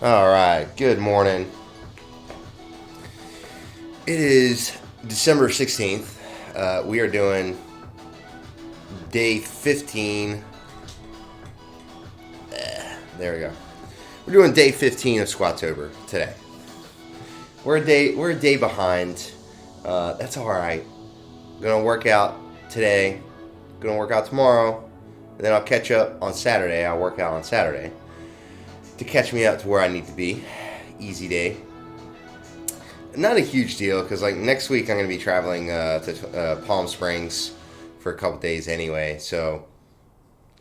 All right, good morning. It is December 16th. We are doing day 15. There we go. We're doing day 15 of Squattober today. We're a day behind. That's all right. Gonna work out today. Gonna work out tomorrow. And then I'll catch up on Saturday. I'll work out on Saturday to catch me up to where I need to be. Easy day. Not a huge deal because like next week I'm going to be traveling to Palm Springs for a couple days anyway. So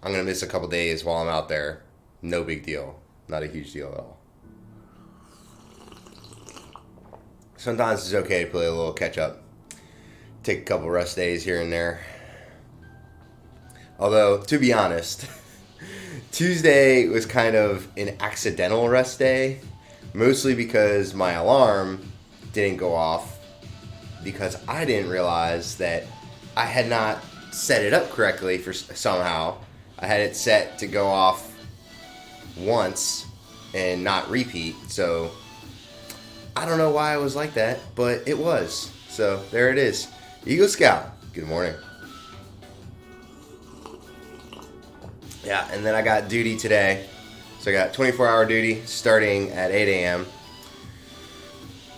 I'm going to miss a couple days while I'm out there. No big deal. Not a huge deal at all. Sometimes it's okay to play a little catch up. Take a couple rest days here and there. Although, to be honest, Tuesday was kind of an accidental rest day, mostly because my alarm didn't go off because I didn't realize that I had not set it up correctly for somehow. I had it set to go off once and not repeat, so I don't know why I was like that, but it was. So there it is. Eagle Scout, good morning. Yeah, and then I got duty today. So I got 24-hour duty starting at 8 a.m.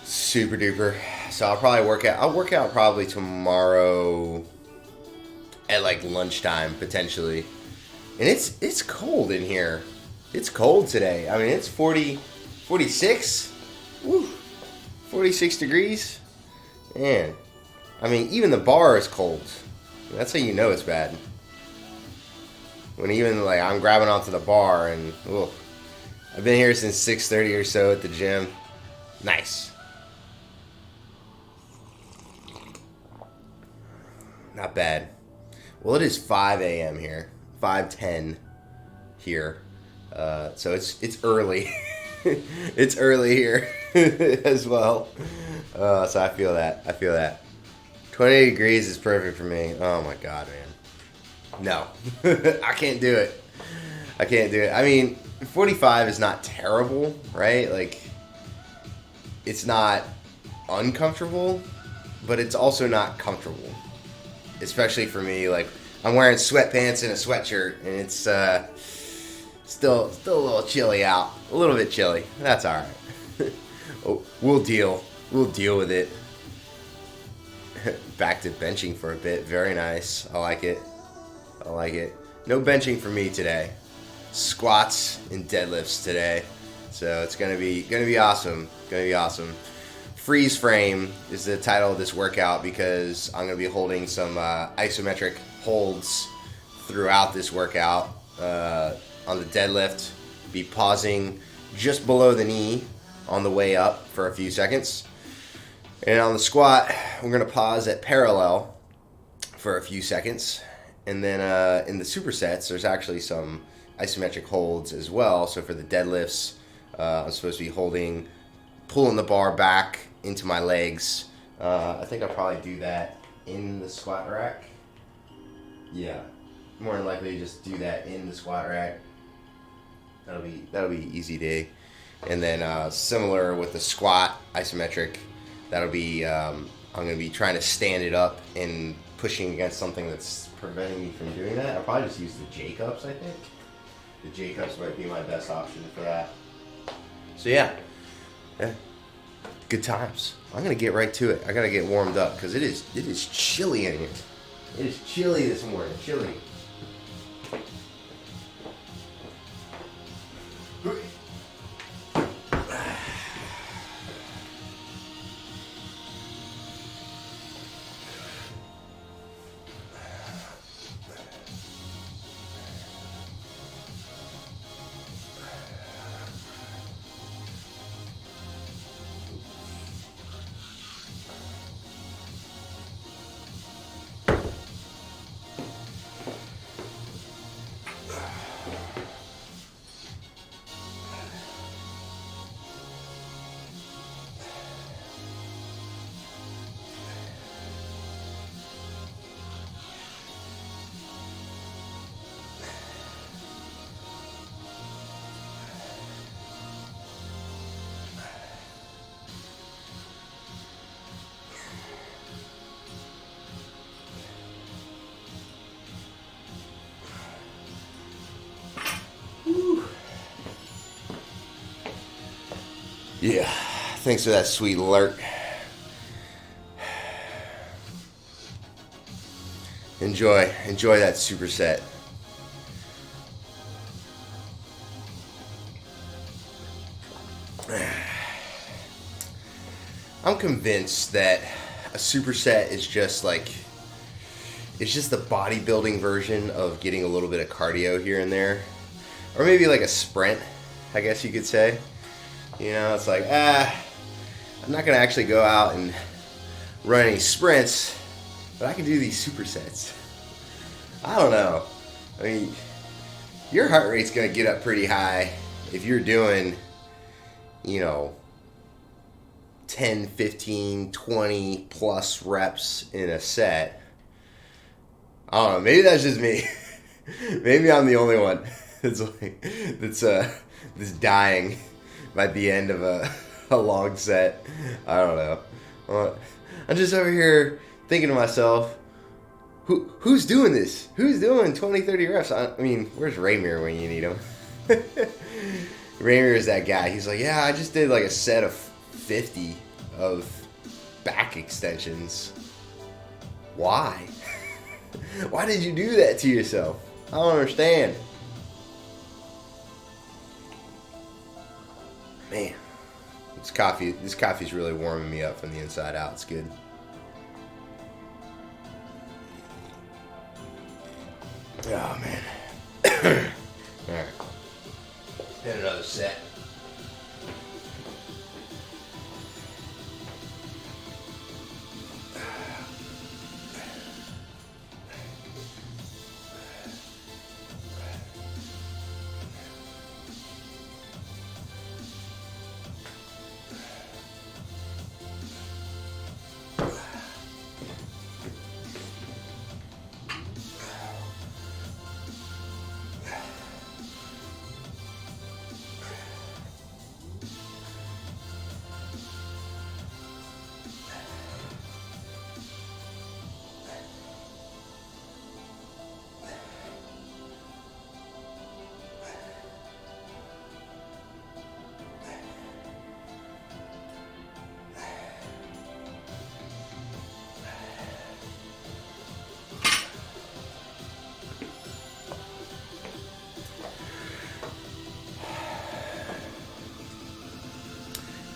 Super duper. So I'll probably work out. I'll work out probably tomorrow at like lunchtime potentially. And it's cold in here. It's cold today. I mean, it's 46. Woo, 46 degrees. Man, I mean, even the bar is cold. That's how you know it's bad. When even like I'm grabbing onto the bar and I've been here since 6:30 or so at the gym. Nice. Not bad. Well, it is 5 a.m. here. 5:10 here. So it's early. It's early here as well. So I feel that. 20 degrees is perfect for me. Oh my god, man. No, I can't do it. I mean, 45 is not terrible, right? Like, it's not uncomfortable, but it's also not comfortable. Especially for me, like, I'm wearing sweatpants and a sweatshirt, and it's still a little chilly out. A little bit chilly. That's all right. We'll deal with it. Back to benching for a bit. Very nice. I like it. No benching for me today. Squats and deadlifts today. So it's gonna be awesome. Freeze frame is the title of this workout because I'm gonna be holding some isometric holds throughout this workout. On the deadlift, be pausing just below the knee on the way up for a few seconds. And on the squat, we're gonna pause at parallel for a few seconds. And then in the supersets, there's actually some isometric holds as well. So for the deadlifts, I'm supposed to be pulling the bar back into my legs. I think I'll probably do that in the squat rack. Yeah, more than likely just do that in the squat rack. That'll be easy day. And then similar with the squat isometric, that'll be I'm gonna be trying to stand it up and pushing against something that's preventing me from doing that. I'll probably just use the J-cups, I think. The J-cups might be my best option for that. So yeah. Good times. I'm gonna get right to it. I gotta get warmed up because it is chilly in here. It is chilly this morning. Chilly. Yeah, thanks for that sweet alert. Enjoy that superset. I'm convinced that a superset is just like, it's just the bodybuilding version of getting a little bit of cardio here and there. Or maybe like a sprint, I guess you could say. You know, it's like, I'm not going to actually go out and run any sprints, but I can do these supersets. I don't know. I mean, your heart rate's going to get up pretty high if you're doing, you know, 10, 15, 20 plus reps in a set. I don't know. Maybe that's just me. Maybe I'm the only one that's dying by the end of a long set. I don't know. I'm just over here thinking to myself, who's doing this? Who's doing 20, 30 reps? I mean, where's Raymir when you need him? Raymir is that guy. He's like, yeah, I just did like a set of 50 of back extensions. Why? Why did you do that to yourself? I don't understand. Man, this coffee's really warming me up from the inside out. It's good. Oh man. Alright. Hit another set.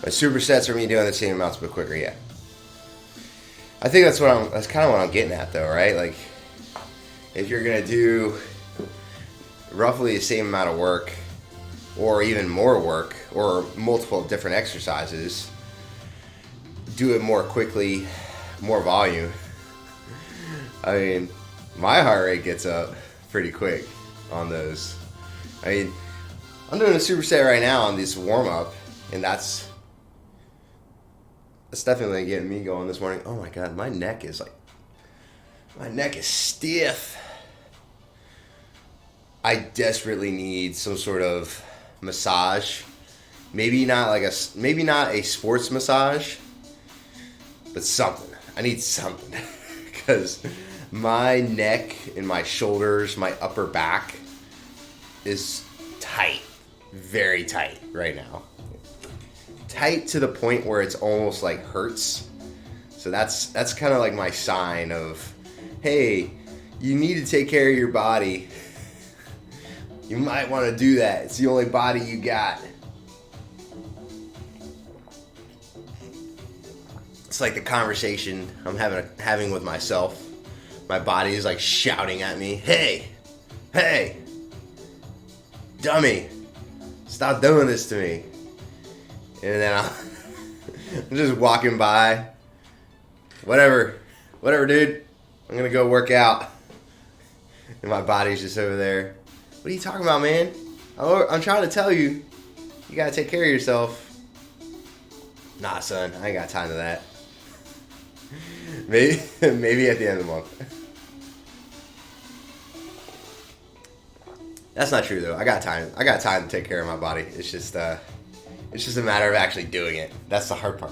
My supersets are me doing the same amounts but quicker, yeah. I think that's kind of what I'm getting at though, right? Like, if you're gonna do roughly the same amount of work, or even more work, or multiple different exercises, do it more quickly, more volume. I mean, my heart rate gets up pretty quick on those. I mean, I'm doing a superset right now on this warm-up, and that's definitely getting me going this morning. Oh my god, my neck is stiff. I desperately need some sort of massage. Maybe not a sports massage, but something. I need something because my neck and my shoulders, my upper back is tight, very tight right now. Tight to the point where it's almost like hurts. So that's kind of like my sign of, hey, you need to take care of your body. You might want to do that. It's the only body you got. It's like the conversation I'm having with myself. My body is like shouting at me, hey, dummy, stop doing this to me. And then I'm just walking by. Whatever, dude. I'm gonna go work out. And my body's just over there. What are you talking about, man? I'm trying to tell you. You gotta take care of yourself. Nah, son. I ain't got time to that. Maybe at the end of the month. That's not true, though. I got time. I got time to take care of my body. It's just a matter of actually doing it. That's the hard part.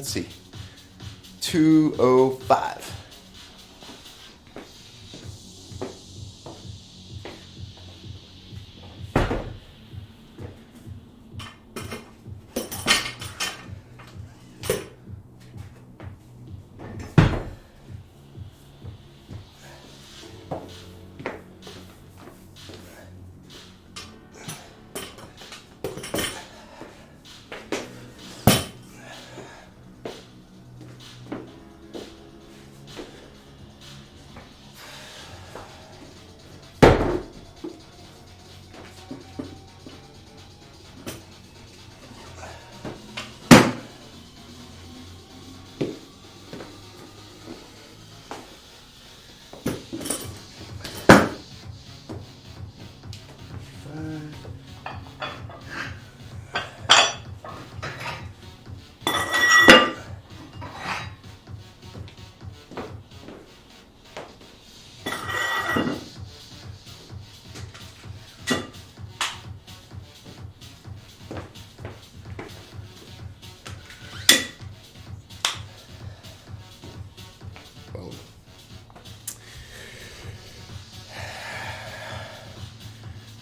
let's see, 205.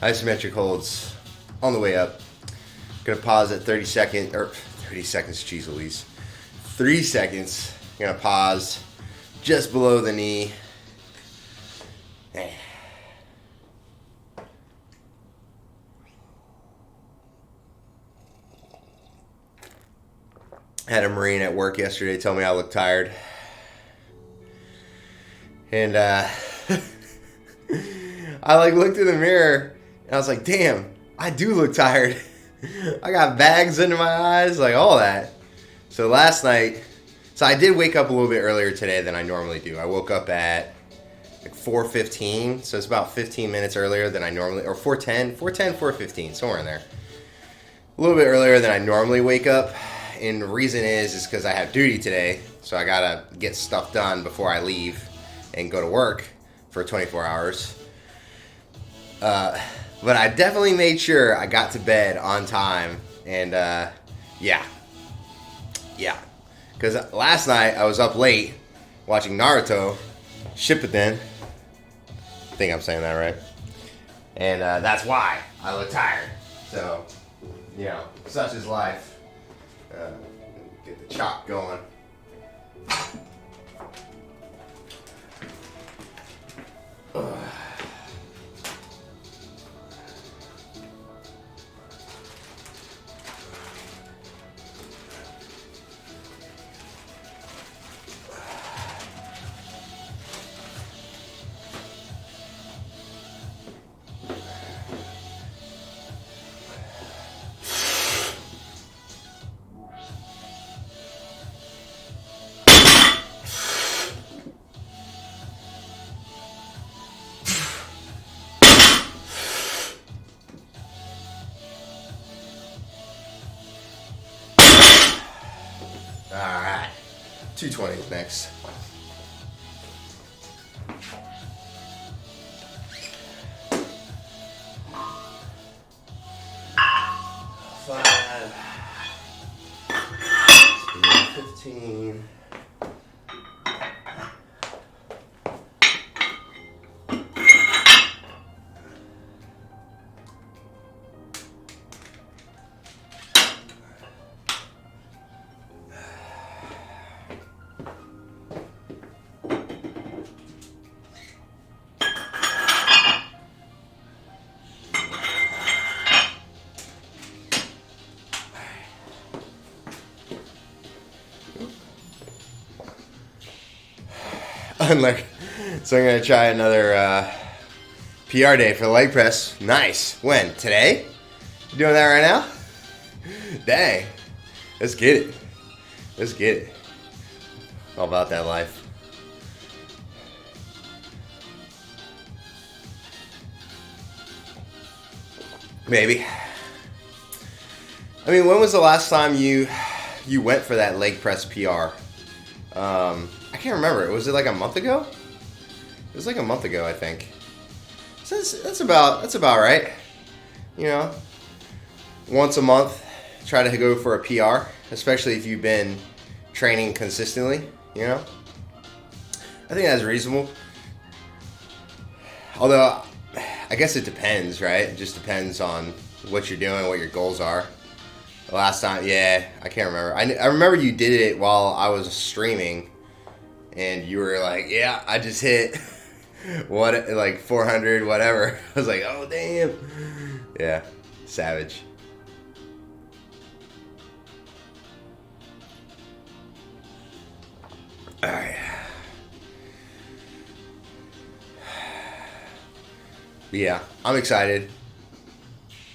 Isometric holds on the way up. Gonna pause at 30 seconds, jeez Louise. 3 seconds. Gonna pause just below the knee. Had a Marine at work yesterday tell me I look tired. And I looked in the mirror and I was like, damn, I do look tired. I got bags under my eyes, all that. So last night, I did wake up a little bit earlier today than I normally do. I woke up at 4:15, so it's about 15 minutes earlier than I normally, or 4:15, somewhere in there. A little bit earlier than I normally wake up. And the reason is because I have duty today, so I gotta get stuff done before I leave and go to work for 24 hours. But I definitely made sure I got to bed on time, and yeah. Because last night I was up late watching Naruto Shippuden. I think I'm saying that right. And that's why I look tired. So, such is life. Get the chop going. Alright, 220 is next. Five, 15. So I'm going to try another PR day for the leg press. Nice. When? Today? You doing that right now? Dang. Let's get it. All about that life. Maybe. I mean, when was the last time you went for that leg press PR? I can't remember. Was it like a month ago? It was like a month ago, I think. So that's about right. Once a month, try to go for a PR, especially if you've been training consistently, you know? I think that's reasonable. Although, I guess it depends, right? It just depends on what you're doing, what your goals are. The last time, yeah, I can't remember. I remember you did it while I was streaming, and you were like, yeah, I just hit, like 400, whatever. I was like, oh, damn. Yeah, savage. All right. Yeah, I'm excited.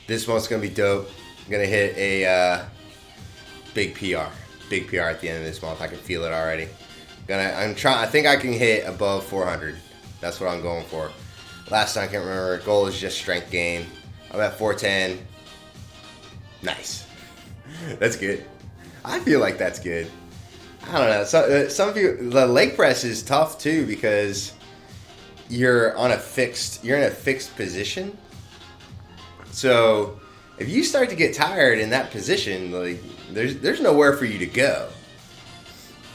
This month's gonna be dope. I'm gonna hit a big PR at the end of this month. I can feel it already. I think I can hit above 400. That's what I'm going for. Last time I can't remember. Goal is just strength gain. I'm at 410. Nice. That's good. I feel like that's good. I don't know. Some people, the leg press is tough too because you're in a fixed position. So if you start to get tired in that position, like there's nowhere for you to go.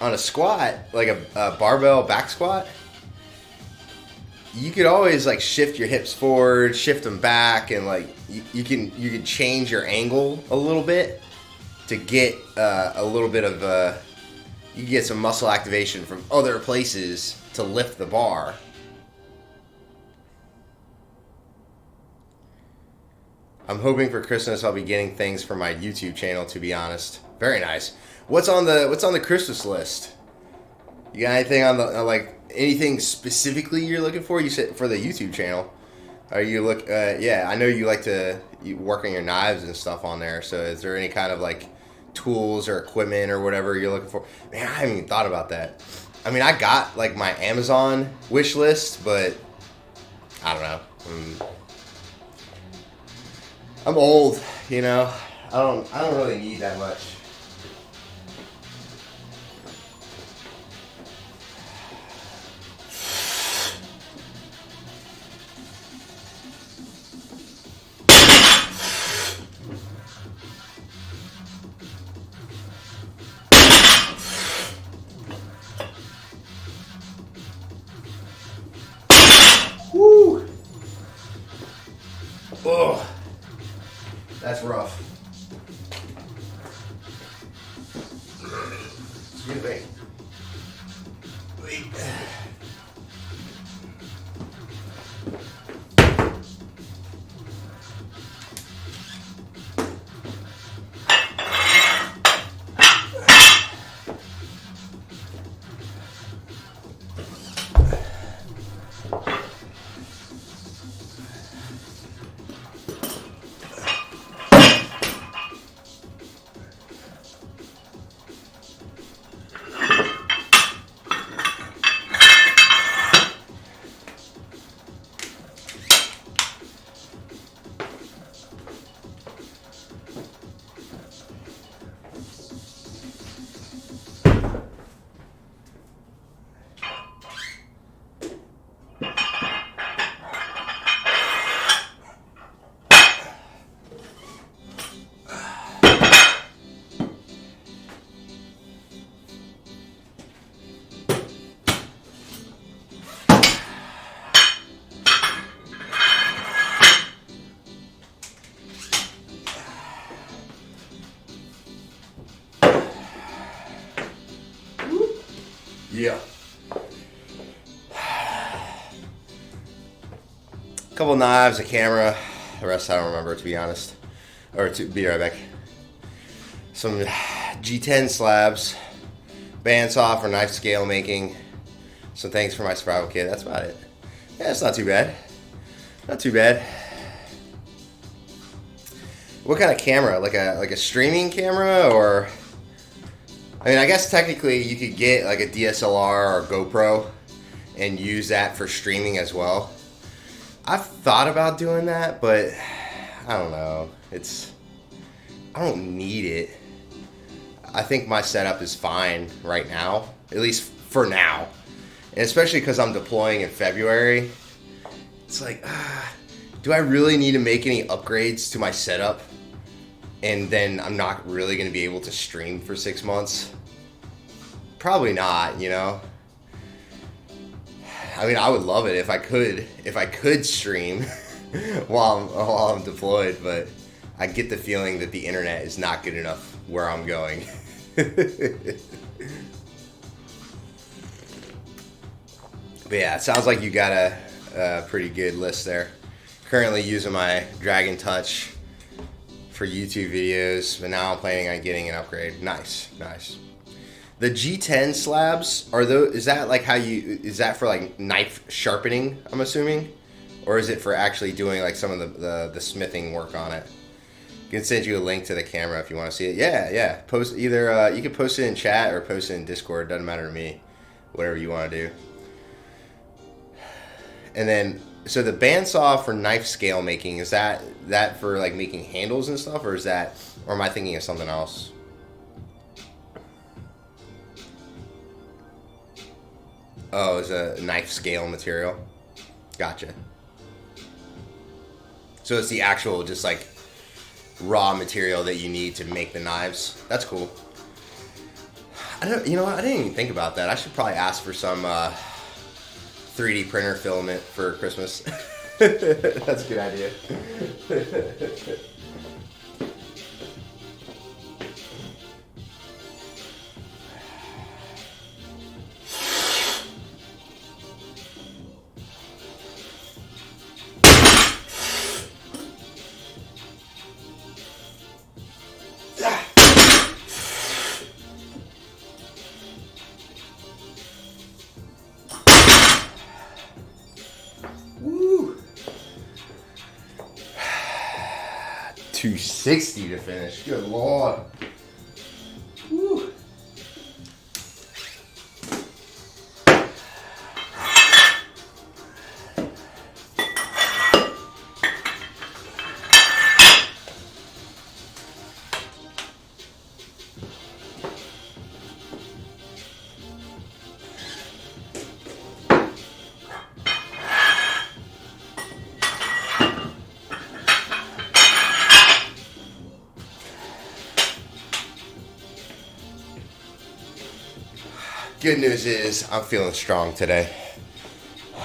On a squat, like a barbell back squat, you could always like shift your hips forward, shift them back, and like you can change your angle a little bit to get a little bit of you can get some muscle activation from other places to lift the bar. I'm hoping for Christmas I'll be getting things for my YouTube channel, to be honest. Very nice. What's on the Christmas list? You got anything on the anything specifically you're looking for? You said for the YouTube channel. Are you yeah, I know you like to work on your knives and stuff on there. So is there any kind of like tools or equipment or whatever you're looking for? Man, I haven't even thought about that. I mean, I got like my Amazon wish list, but I don't know. I'm old, you know. I don't really need that much. Woo! Oh, that's rough. Excuse me. Wait. Yeah. Couple knives, a camera. The rest I don't remember, to be honest. Or to be right back. Some G10 slabs, bandsaw for knife scale making. Some things for my survival kit. That's about it. Yeah, it's not too bad. Not too bad. What kind of camera? Like a streaming camera, or? I mean, I guess technically you could get like a DSLR or GoPro and use that for streaming as well. I've thought about doing that, but I don't know. I don't need it. I think my setup is fine right now, at least for now. And especially because I'm deploying in February. It's like, do I really need to make any upgrades to my setup? And then I'm not really going to be able to stream for 6 months. Probably not, you know. I mean, I would love it if I could stream while I'm deployed, but I get the feeling that the internet is not good enough where I'm going. But yeah, it sounds like you got a pretty good list there. Currently using my Dragon Touch for YouTube videos, but now I'm planning on getting an upgrade. Nice, nice. The G10 slabs, is that like is that for like knife sharpening, I'm assuming? Or is it for actually doing like some of the smithing work on it? I can send you a link to the camera if you want to see it. Yeah. Post either, you can post it in chat or post it in Discord, doesn't matter to me. Whatever you want to do. And then, so the bandsaw for knife scale making, is that for like making handles and stuff, or am I thinking of something else? Oh, it's a knife scale material. Gotcha. So it's the actual just like raw material that you need to make the knives. That's cool. You know what? I didn't even think about that. I should probably ask for some 3D printer filament for Christmas. That's a good idea. Woo! 260 to finish. Good lord. Woo. Good news is I'm feeling strong today.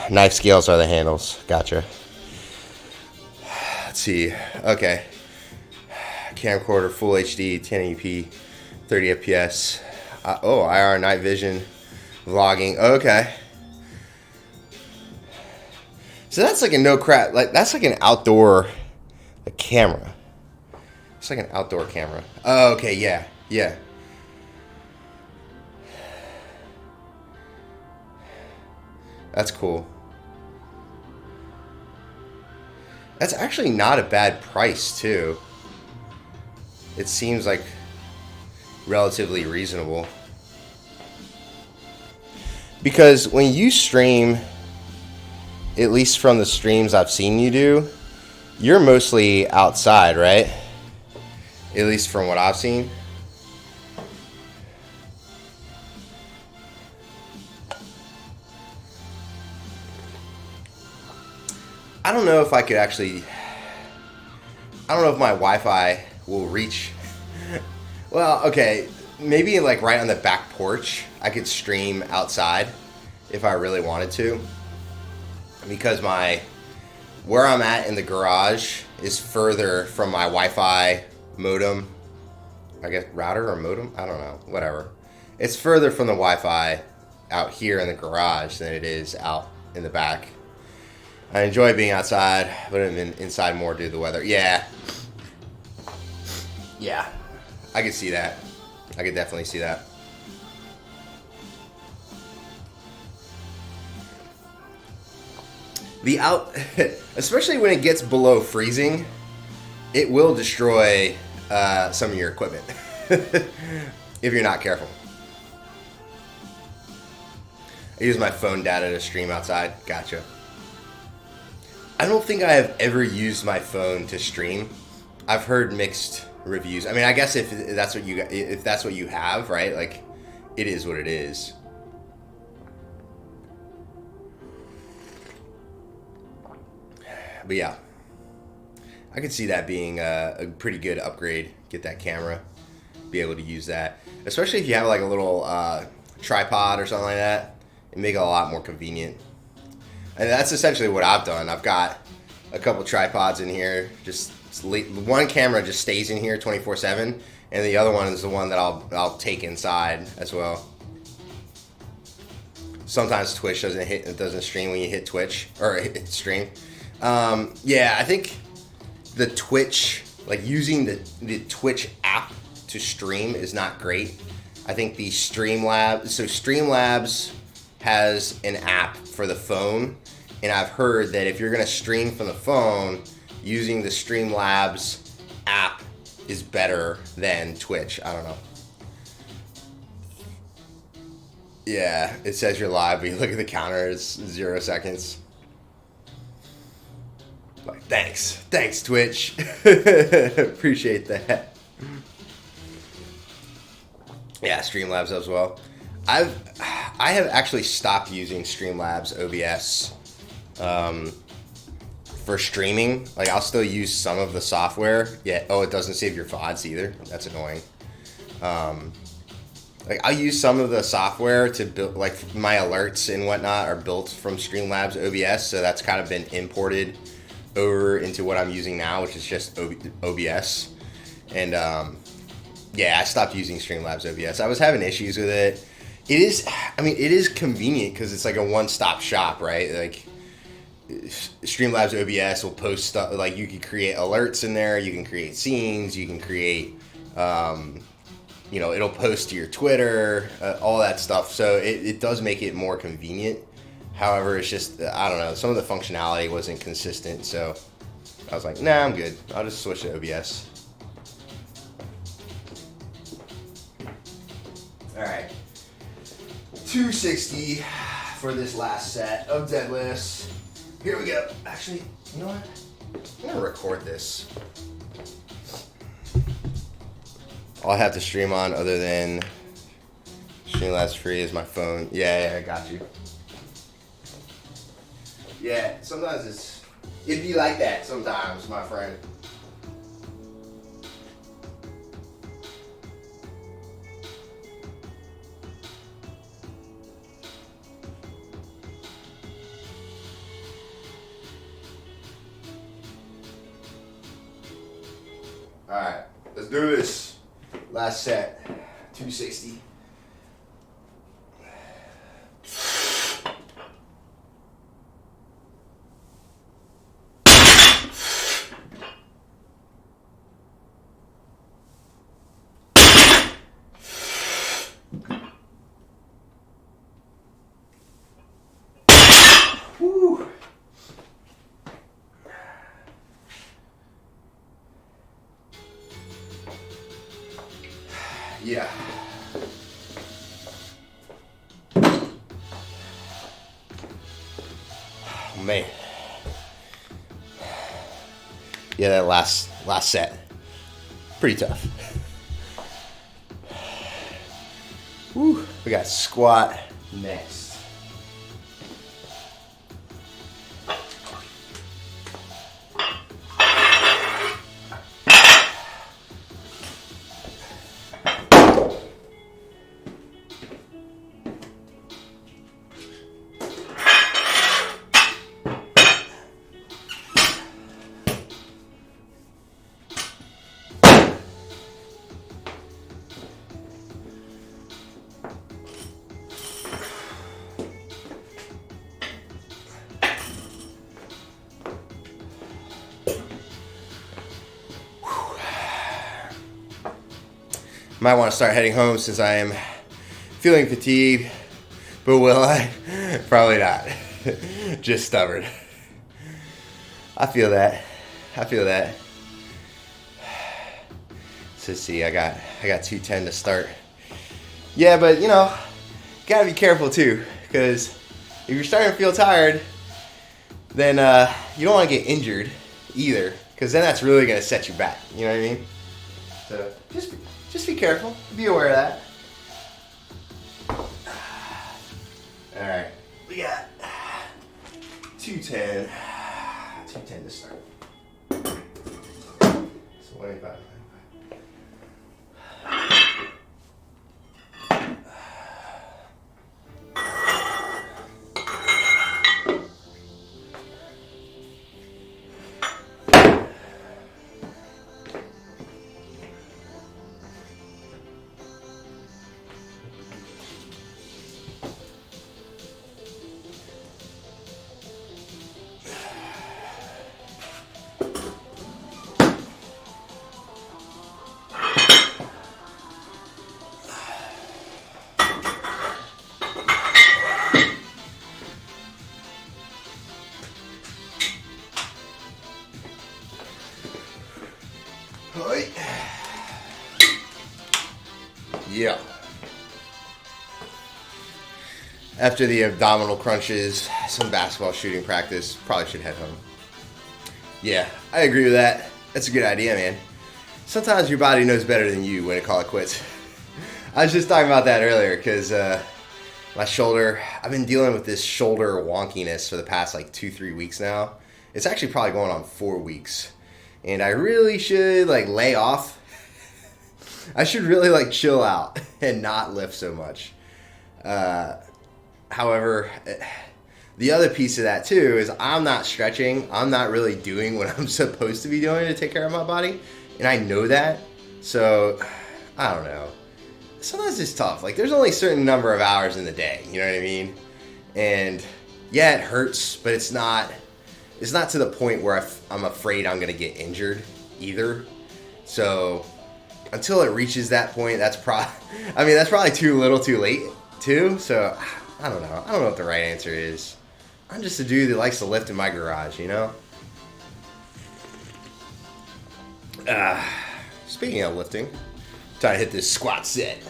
Knife scales are the handles. Gotcha. Let's see. Okay. Camcorder, full HD, 1080p, 30 FPS. IR night vision, vlogging. Okay. So that's like a no crap. Like that's like an outdoor camera. It's like an outdoor camera. Oh, okay. Yeah. That's cool. That's actually not a bad price, too. It seems like relatively reasonable. Because when you stream, at least from the streams I've seen you do, you're mostly outside, right? At least from what I've seen. I don't know if I could actually... I don't know if my Wi-Fi will reach... Well, okay, maybe like right on the back porch, I could stream outside if I really wanted to. Because where I'm at in the garage is further from my Wi-Fi modem. I guess router or modem? I don't know, whatever. It's further from the Wi-Fi out here in the garage than it is out in the back. I enjoy being outside, but I'm inside more due to the weather. Yeah, I could see that. I could definitely see that. Especially when it gets below freezing, it will destroy some of your equipment if you're not careful. I use my phone data to stream outside. Gotcha. I don't think I have ever used my phone to stream. I've heard mixed reviews. I mean, I guess if that's what you have, right? Like, it is what it is. But yeah, I could see that being a pretty good upgrade. Get that camera, be able to use that, especially if you have like a little tripod or something like that, and make it a lot more convenient. And that's essentially what I've done. I've got a couple tripods in here. Just one camera just stays in here 24/7, and the other one is the one that I'll take inside as well. Sometimes Twitch doesn't stream when you hit Twitch or hit stream. Yeah, I think the Twitch, like using the Twitch app to stream is not great. I think the Streamlabs has an app for the phone, and I've heard that if you're gonna stream from the phone, using the Streamlabs app is better than Twitch. I don't know. Yeah, it says you're live, but you look at the counter, it's 0 seconds. Like, thanks Twitch. Appreciate that. Yeah, Streamlabs as well. I have actually stopped using Streamlabs OBS for streaming. Like, I'll still use some of the software. Yeah. Oh, it doesn't save your VODs either. That's annoying. Like, I use some of the software to build, like, my alerts and whatnot are built from Streamlabs OBS, so that's kind of been imported over into what I'm using now, which is just OBS. And yeah, I stopped using Streamlabs OBS. I was having issues with it. It is convenient because it's like a one-stop shop, right? Like, Streamlabs OBS will post stuff, like, you can create alerts in there, you can create scenes, you can create it'll post to your Twitter, all that stuff. So it does make it more convenient. However, it's just, I don't know, some of the functionality wasn't consistent. So I was like, nah, I'm good. I'll just switch to OBS. All right. 260 for this last set of deadlifts. Here we go. Actually, you know what? I'm going to record this. All I have to stream on other than Streamlabs free is my phone. Yeah, I got you. Yeah, sometimes it'd be like that sometimes, my friend. All right, let's do this. Last set, 260. Whew. Yeah. Oh, man. Yeah, that last set. Pretty tough. Woo. We got squat next. Might want to start heading home since I am feeling fatigued, but will I? Probably not. Just stubborn. I feel that. So see, I got 210 to start. Yeah, but gotta be careful too, because if you're starting to feel tired, then you don't want to get injured either, because then that's really gonna set you back. You know what I mean? So just be careful. Be aware of that. All right, we got 210. 210 to start. So 185. Yeah. After the abdominal crunches, some basketball shooting practice, probably should head home. Yeah, I agree with that. That's a good idea, man. Sometimes your body knows better than you when to call it quits. I was just talking about that earlier because my shoulder, I've been dealing with this shoulder wonkiness for the past like 2-3 weeks now. It's actually probably going on 4 weeks. And I really should like lay off. I should really like chill out and not lift so much. However, the other piece of that too is I'm not stretching. I'm not really doing what I'm supposed to be doing to take care of my body. And I know that. So, I don't know. Sometimes it's tough. Like, there's only a certain number of hours in the day. You know what I mean? And, yeah, it hurts, but it's not to the point where I'm afraid I'm going to get injured either. So, until it reaches that point, that's probably too little too late, too. So, I don't know. I don't know what the right answer is. I'm just a dude that likes to lift in my garage, you know? Speaking of lifting, try to hit this squat set.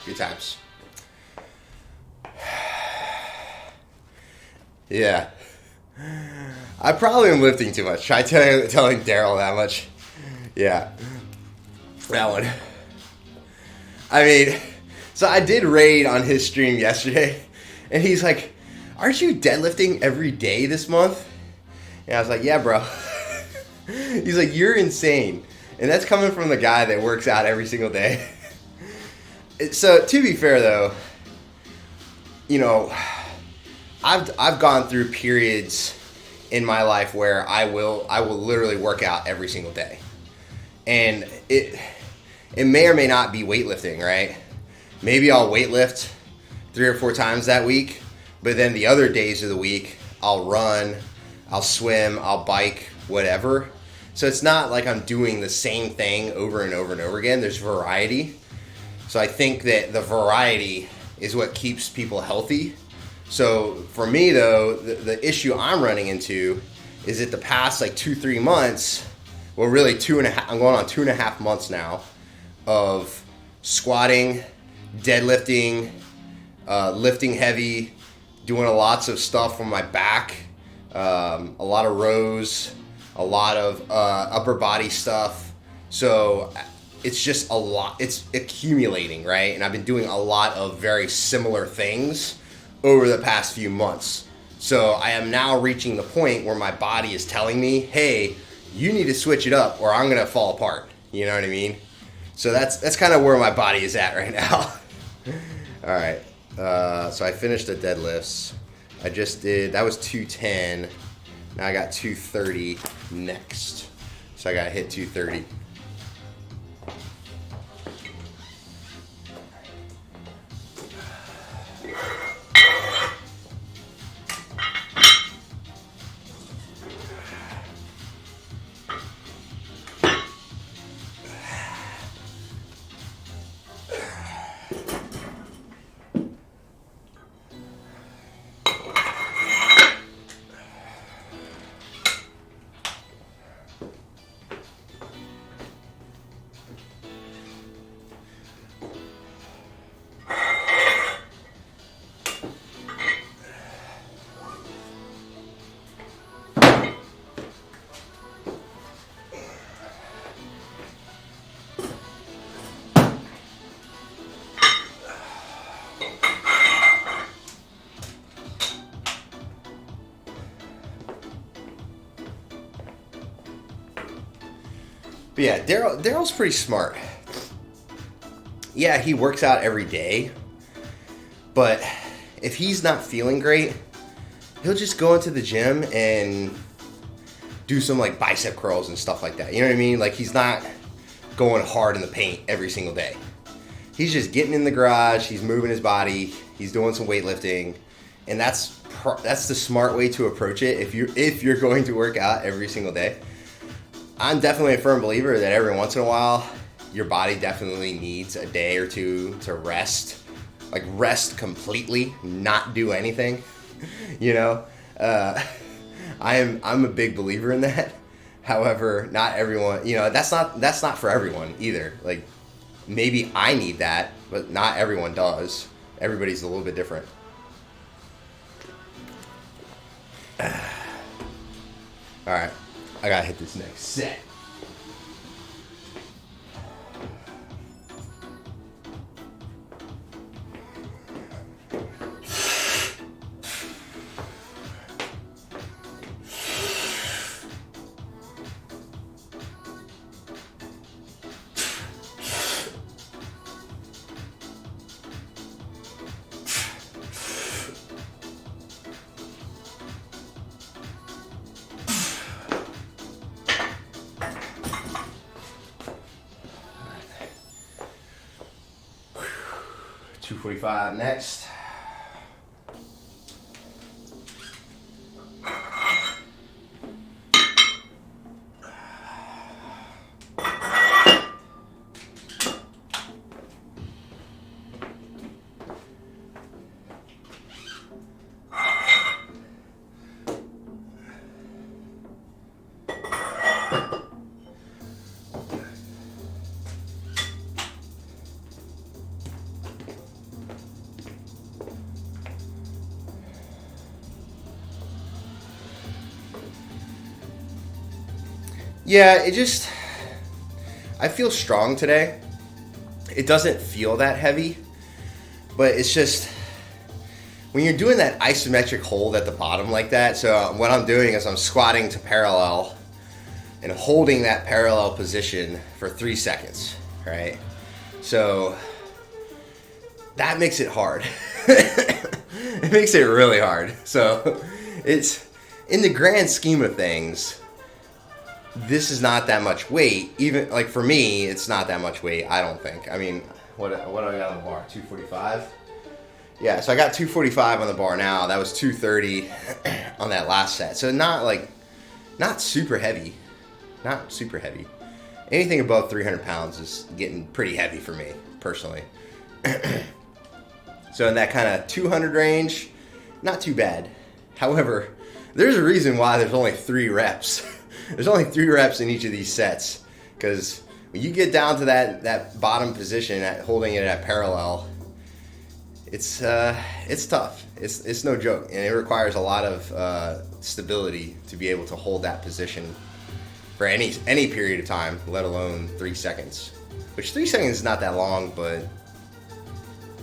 Good times. Yeah. I probably am lifting too much. Try telling Daryl that much. Yeah. That one. I mean, so I did raid on his stream yesterday, and he's like, aren't you deadlifting every day this month? And I was like, yeah, bro. He's like, you're insane. And that's coming from the guy that works out every single day. So to be fair though, you know, I've gone through periods in my life where I will literally work out every single day, and it may or may not be weightlifting, right? Maybe I'll weightlift 3 or 4 times that week, but then the other days of the week I'll run, I'll swim, I'll bike, whatever. So it's not like I'm doing the same thing over and over and over again. There's variety. So I think that the variety is what keeps people healthy. So for me though, the issue I'm running into is that the past like 2-3 months, well really 2.5, I'm going on 2.5 months now of squatting, deadlifting, lifting heavy, doing lots of stuff on my back, a lot of rows, a lot of upper body stuff. So it's just a lot, it's accumulating, right? And I've been doing a lot of very similar things over the past few months. So I am now reaching the point where my body is telling me, hey, you need to switch it up or I'm gonna fall apart. You know what I mean? So that's kind of where my body is at right now. All right, so I finished the deadlifts. I just did, that was 210. Now I got 230 next. So I gotta hit 230. But yeah, Daryl's pretty smart. Yeah, he works out every day, but if he's not feeling great, he'll just go into the gym and do some like bicep curls and stuff like that. You know what I mean? Like he's not going hard in the paint every single day. He's just getting in the garage. He's moving his body. He's doing some weightlifting, and that's the smart way to approach it if you're going to work out every single day. I'm definitely a firm believer that every once in a while, your body definitely needs a day or two to rest. Like rest completely, not do anything. You know, I'm a big believer in that. However, not everyone. You know, that's not for everyone either. Like maybe I need that, but not everyone does. Everybody's a little bit different. All right, I gotta hit this next set. $245 next. Yeah, I feel strong today. It doesn't feel that heavy, but it's just, when you're doing that isometric hold at the bottom like that, so what I'm doing is I'm squatting to parallel and holding that parallel position for 3 seconds, right? So that makes it hard. It makes it really hard. So it's, in the grand scheme of things, this is not that much weight. Even like for me, it's not that much weight. I don't think. I mean, what do I got on the bar? 245. Yeah, so I got 245 on the bar now. That was 230 on that last set. So not super heavy. Not super heavy. Anything above 300 pounds is getting pretty heavy for me personally. So in that kind of 200 range, not too bad. However, there's a reason why there's only 3 reps. There's only 3 reps in each of these sets, because when you get down to that bottom position, at holding it at parallel, it's tough. It's no joke, and it requires a lot of stability to be able to hold that position for any period of time, let alone 3 seconds. Which 3 seconds is not that long, but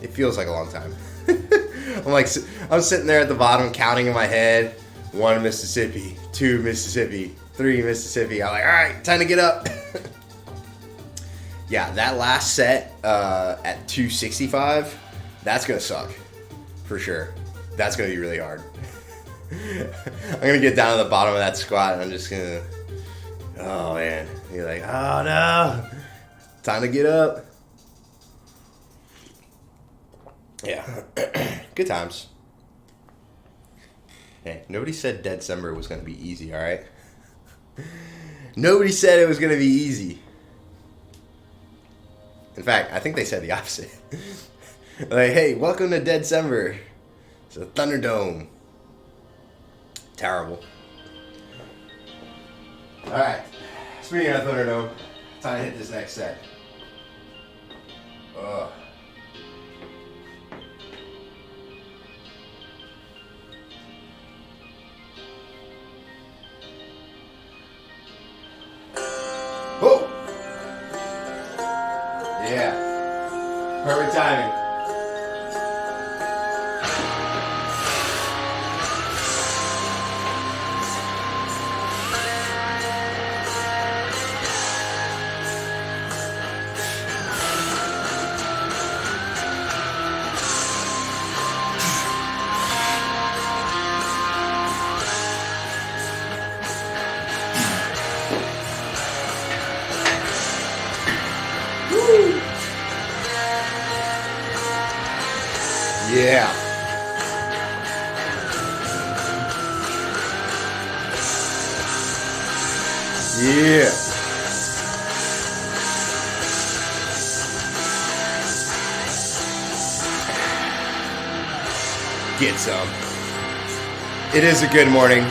it feels like a long time. I'm sitting there at the bottom counting in my head: 1 Mississippi, 2 Mississippi, 3 Mississippi. I'm like, all right, time to get up. Yeah, that last set at 265, that's gonna suck for sure. That's gonna be really hard. I'm gonna get down to the bottom of that squat and I'm just gonna, oh man, you're like, oh no, time to get up. Yeah, good times. Hey, nobody said Deadcember was gonna be easy, all right? Nobody said it was gonna be easy. In fact, I think they said the opposite. Like, hey, welcome to Deadcember. It's a Thunderdome. Terrible. Alright. Speaking of Thunderdome, time to hit this next set. Ugh. Whoa! Yeah. Perfect timing. Yeah. Yeah. Get some. It is a good morning.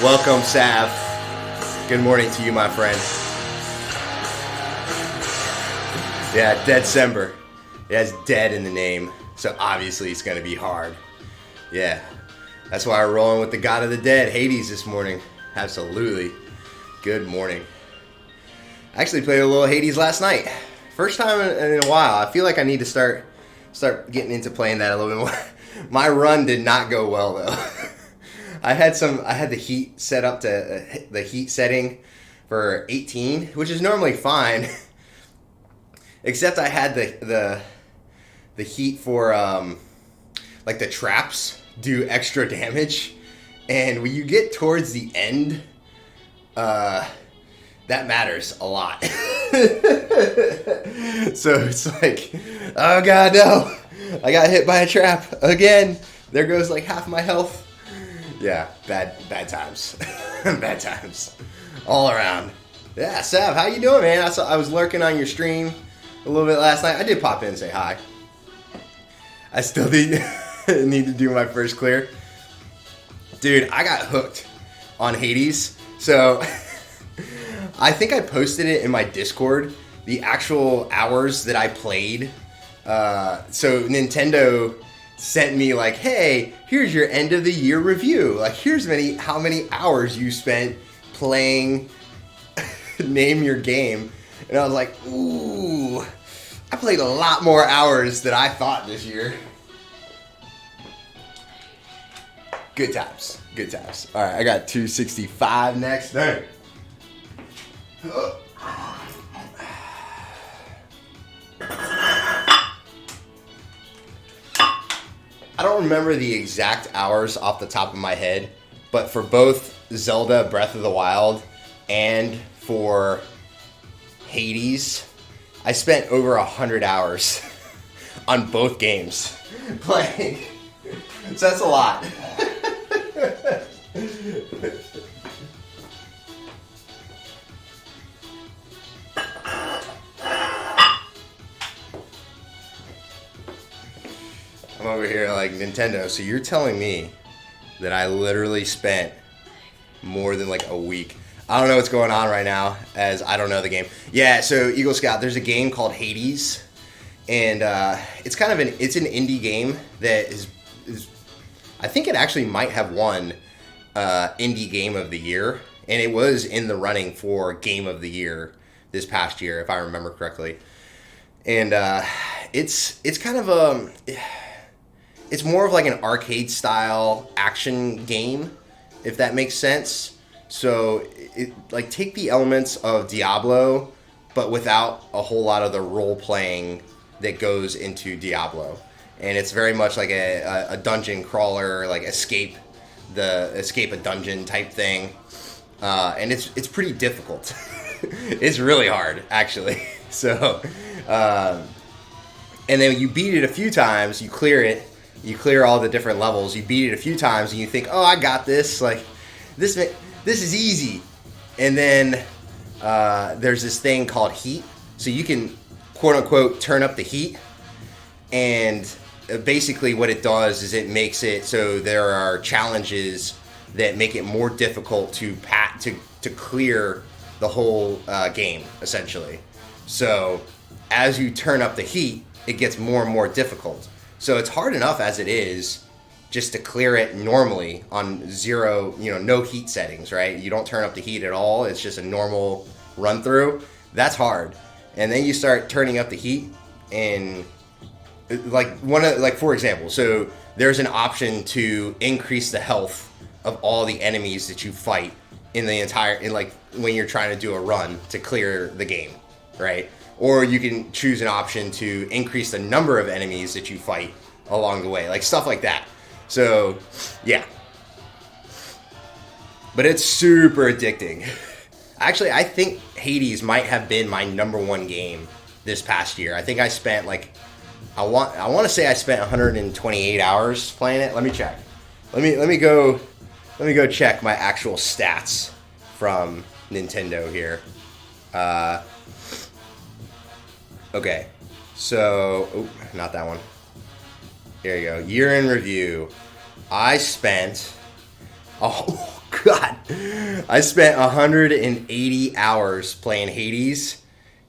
Welcome, Sav. Good morning to you, my friend. Yeah, Deadcember. It has dead in the name, so obviously it's going to be hard. Yeah, that's why we're rolling with the God of the Dead, Hades, this morning. Absolutely. Good morning. I actually played a little Hades last night. First time in a while. I feel like I need to start getting into playing that a little bit more. My run did not go well though. I had the heat set up to the heat setting for 18, which is normally fine. Except I had the heat for like the traps do extra damage, and when you get towards the end, that matters a lot. So it's like, oh god, no, I got hit by a trap again. There goes like half my health. Yeah, bad times. Bad times all around. Yeah, Sav, how you doing, man? I was lurking on your stream a little bit last night. I did pop in and say hi. I still need to do my first clear. Dude, I got hooked on Hades. So I think I posted it in my Discord, the actual hours that I played. So Nintendo sent me like, hey, here's your end of the year review. Like, here's how many hours you spent playing name your game. And I was like, ooh, I played a lot more hours than I thought this year. Good times. Good times. All right, I got 265 next. Dang. I don't remember the exact hours off the top of my head, but for both Zelda Breath of the Wild and for Hades, I spent over 100 hours on both games playing. So that's a lot. I'm over here like, Nintendo, so you're telling me that I literally spent more than like a week. I don't know what's going on right now, as I don't know the game. Yeah, so Eagle Scout, there's a game called Hades, and it's kind of an indie game that is I think it actually might have won Indie Game of the Year, and it was in the running for Game of the Year this past year, if I remember correctly. And it's kind of it's more of like an arcade style action game, if that makes sense. So it like take the elements of Diablo, but without a whole lot of the role playing that goes into Diablo. And it's very much like a dungeon crawler, like escape a dungeon type thing. And it's pretty difficult. It's really hard, actually. So, and then you beat it a few times, you clear it, you clear all the different levels, you beat it a few times, and you think, oh, I got this, like, this is easy. And then there's this thing called heat, so you can, quote-unquote, turn up the heat, and basically what it does is it makes it so there are challenges that make it more difficult to clear the whole game, essentially. So as you turn up the heat, it gets more and more difficult. So it's hard enough as it is just to clear it normally on zero, no heat settings, right? You don't turn up the heat at all. It's just a normal run through. That's hard. And then you start turning up the heat, and for example, so there's an option to increase the health of all the enemies that you fight in when you're trying to do a run to clear the game, right? Or you can choose an option to increase the number of enemies that you fight along the way, like stuff like that. So, yeah. But it's super addicting. Actually, I think Hades might have been my number one game this past year. I think I spent like I want to say I spent 128 hours playing it. Let me check. Let me go check my actual stats from Nintendo here. Okay, so not that one. Here you go. Year in review. I spent 180 hours playing Hades,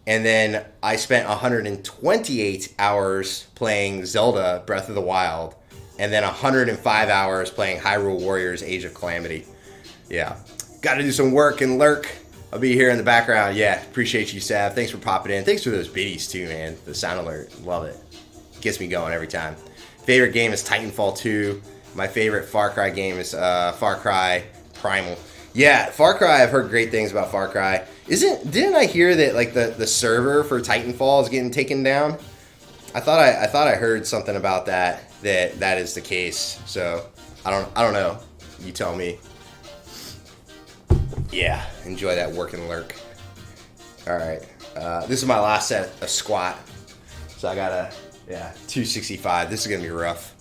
and then I spent 128 hours playing Zelda Breath of the Wild, and then 105 hours playing Hyrule Warriors Age of Calamity. Yeah. Got to do some work and lurk. I'll be here in the background. Yeah, appreciate you, Sav. Thanks for popping in. Thanks for those biddies, too, man. The sound alert. Love it. Gets me going every time. Favorite game is Titanfall 2. My favorite Far Cry game is Far Cry Primal. Yeah, Far Cry, I've heard great things about Far Cry. Didn't I hear that like the server for Titanfall is getting taken down? I thought I heard something about that is the case. So I don't know. You tell me. Yeah, enjoy that work and lurk. All right, this is my last set of squat. So I got 265. This is gonna be rough.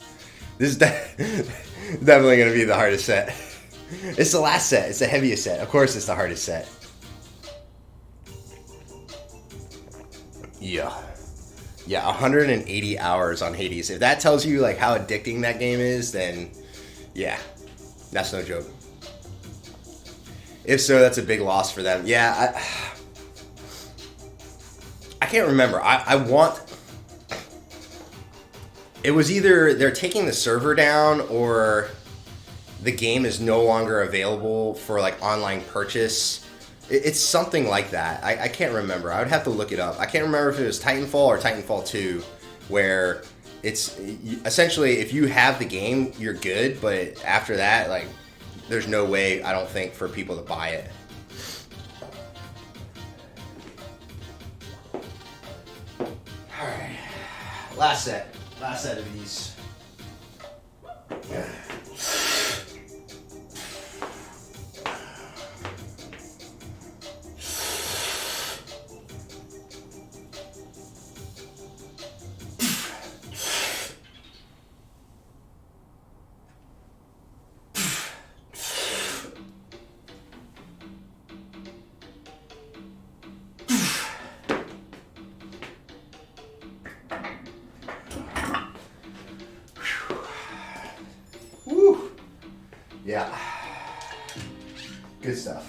This is definitely gonna be the hardest set. It's the last set. It's the heaviest set. Of course, it's the hardest set. Yeah, 180 hours on Hades. If that tells you like how addicting that game is, then yeah, that's no joke. If so, that's a big loss for them. Yeah, I can't remember. I want. It was either they're taking the server down or the game is no longer available for like online purchase. It's something like that. I can't remember. I would have to look it up. I can't remember if it was Titanfall or Titanfall 2, where it's essentially if you have the game, you're good. But after that, like, there's no way, I don't think, for people to buy it. All right, last set of these. Yeah, good stuff.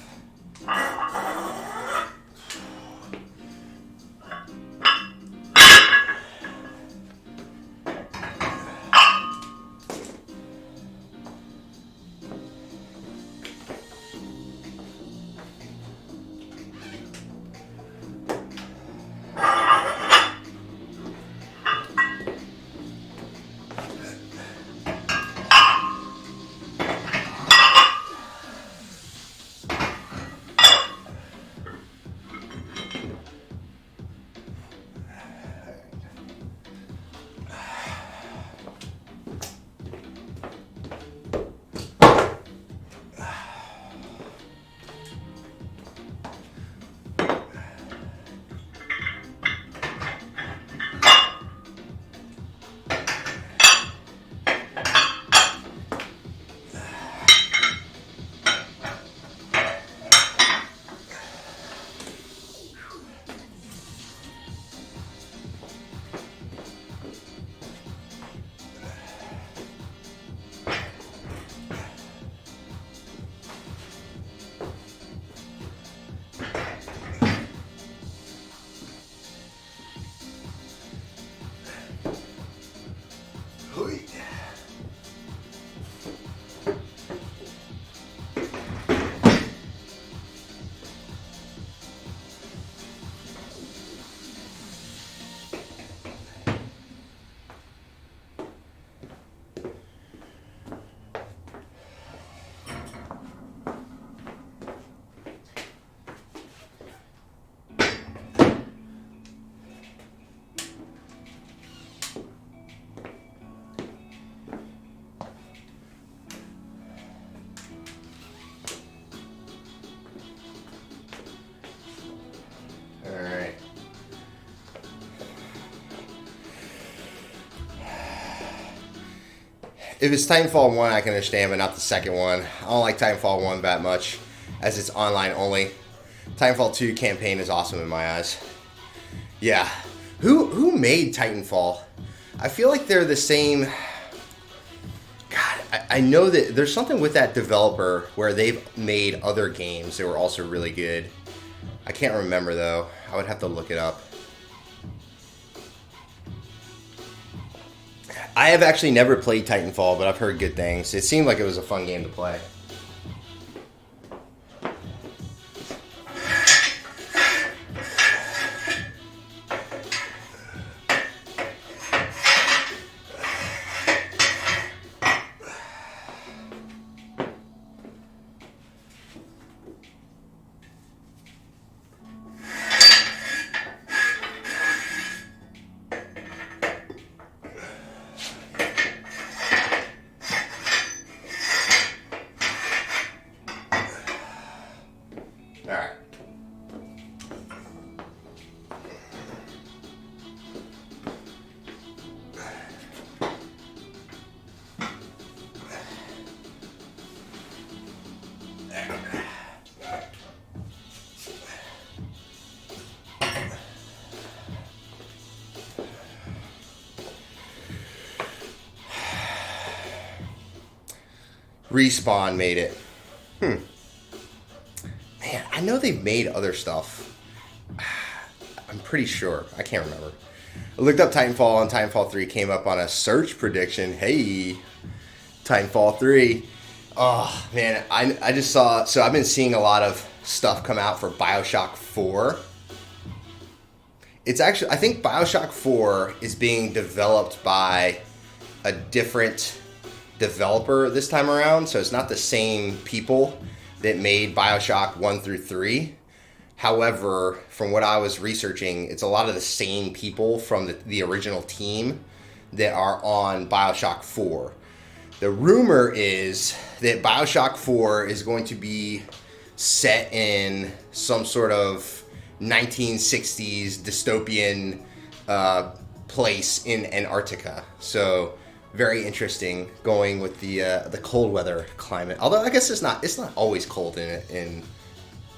if it's Titanfall 1, I can understand, but not the second one. I don't like Titanfall 1 that much, as it's online only. Titanfall 2 campaign is awesome in my eyes. Yeah. Who made Titanfall? I feel like they're the same... God, I know that there's something with that developer where they've made other games that were also really good. I can't remember, though. I would have to look it up. I have actually never played Titanfall, but I've heard good things. It seemed like it was a fun game to play. Respawn made it. Man, I know they've made other stuff. I'm pretty sure. I can't remember. I looked up Titanfall, and Titanfall 3 came up on a search prediction. Hey, Titanfall 3. Oh, man, I just saw... So I've been seeing a lot of stuff come out for Bioshock 4. It's actually... I think Bioshock 4 is being developed by a different developer this time around, so it's not the same people that made Bioshock 1 through 3. However, from what I was researching, it's a lot of the same people from the original team that are on Bioshock 4. The rumor is that Bioshock 4 is going to be set in some sort of 1960s dystopian place in Antarctica. So very interesting, going with the cold weather climate. Although I guess it's not always cold in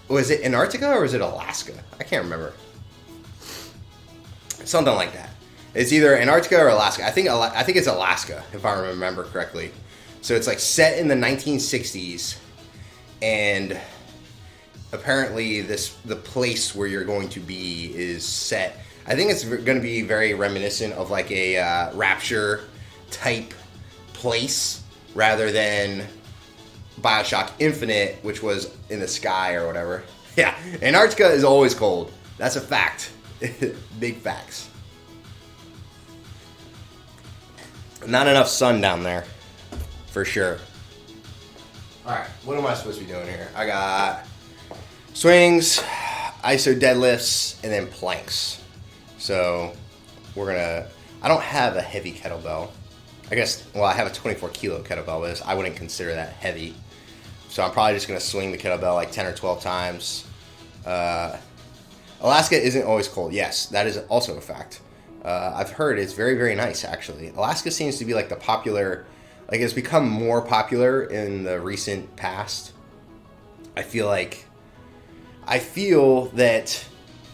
was it Antarctica or is it Alaska? I can't remember. Something like that. It's either Antarctica or Alaska. I think it's Alaska, if I remember correctly. So it's like set in the 1960s, and apparently the place where you're going to be is set. I think it's going to be very reminiscent of like a Rapture type place rather than Bioshock Infinite, which was in the sky or whatever. Yeah, Antarctica is always cold. That's a fact. Big facts. Not enough sun down there, for sure. Alright, what am I supposed to be doing here? I got swings, iso deadlifts, and then planks. So, I don't have a heavy kettlebell. I guess, well, I have a 24 kilo kettlebell, but I wouldn't consider that heavy. So I'm probably just going to swing the kettlebell like 10 or 12 times. Alaska isn't always cold. Yes, that is also a fact. I've heard it's very, very nice, actually. Alaska seems to be like the popular, like it's become more popular in the recent past. I feel that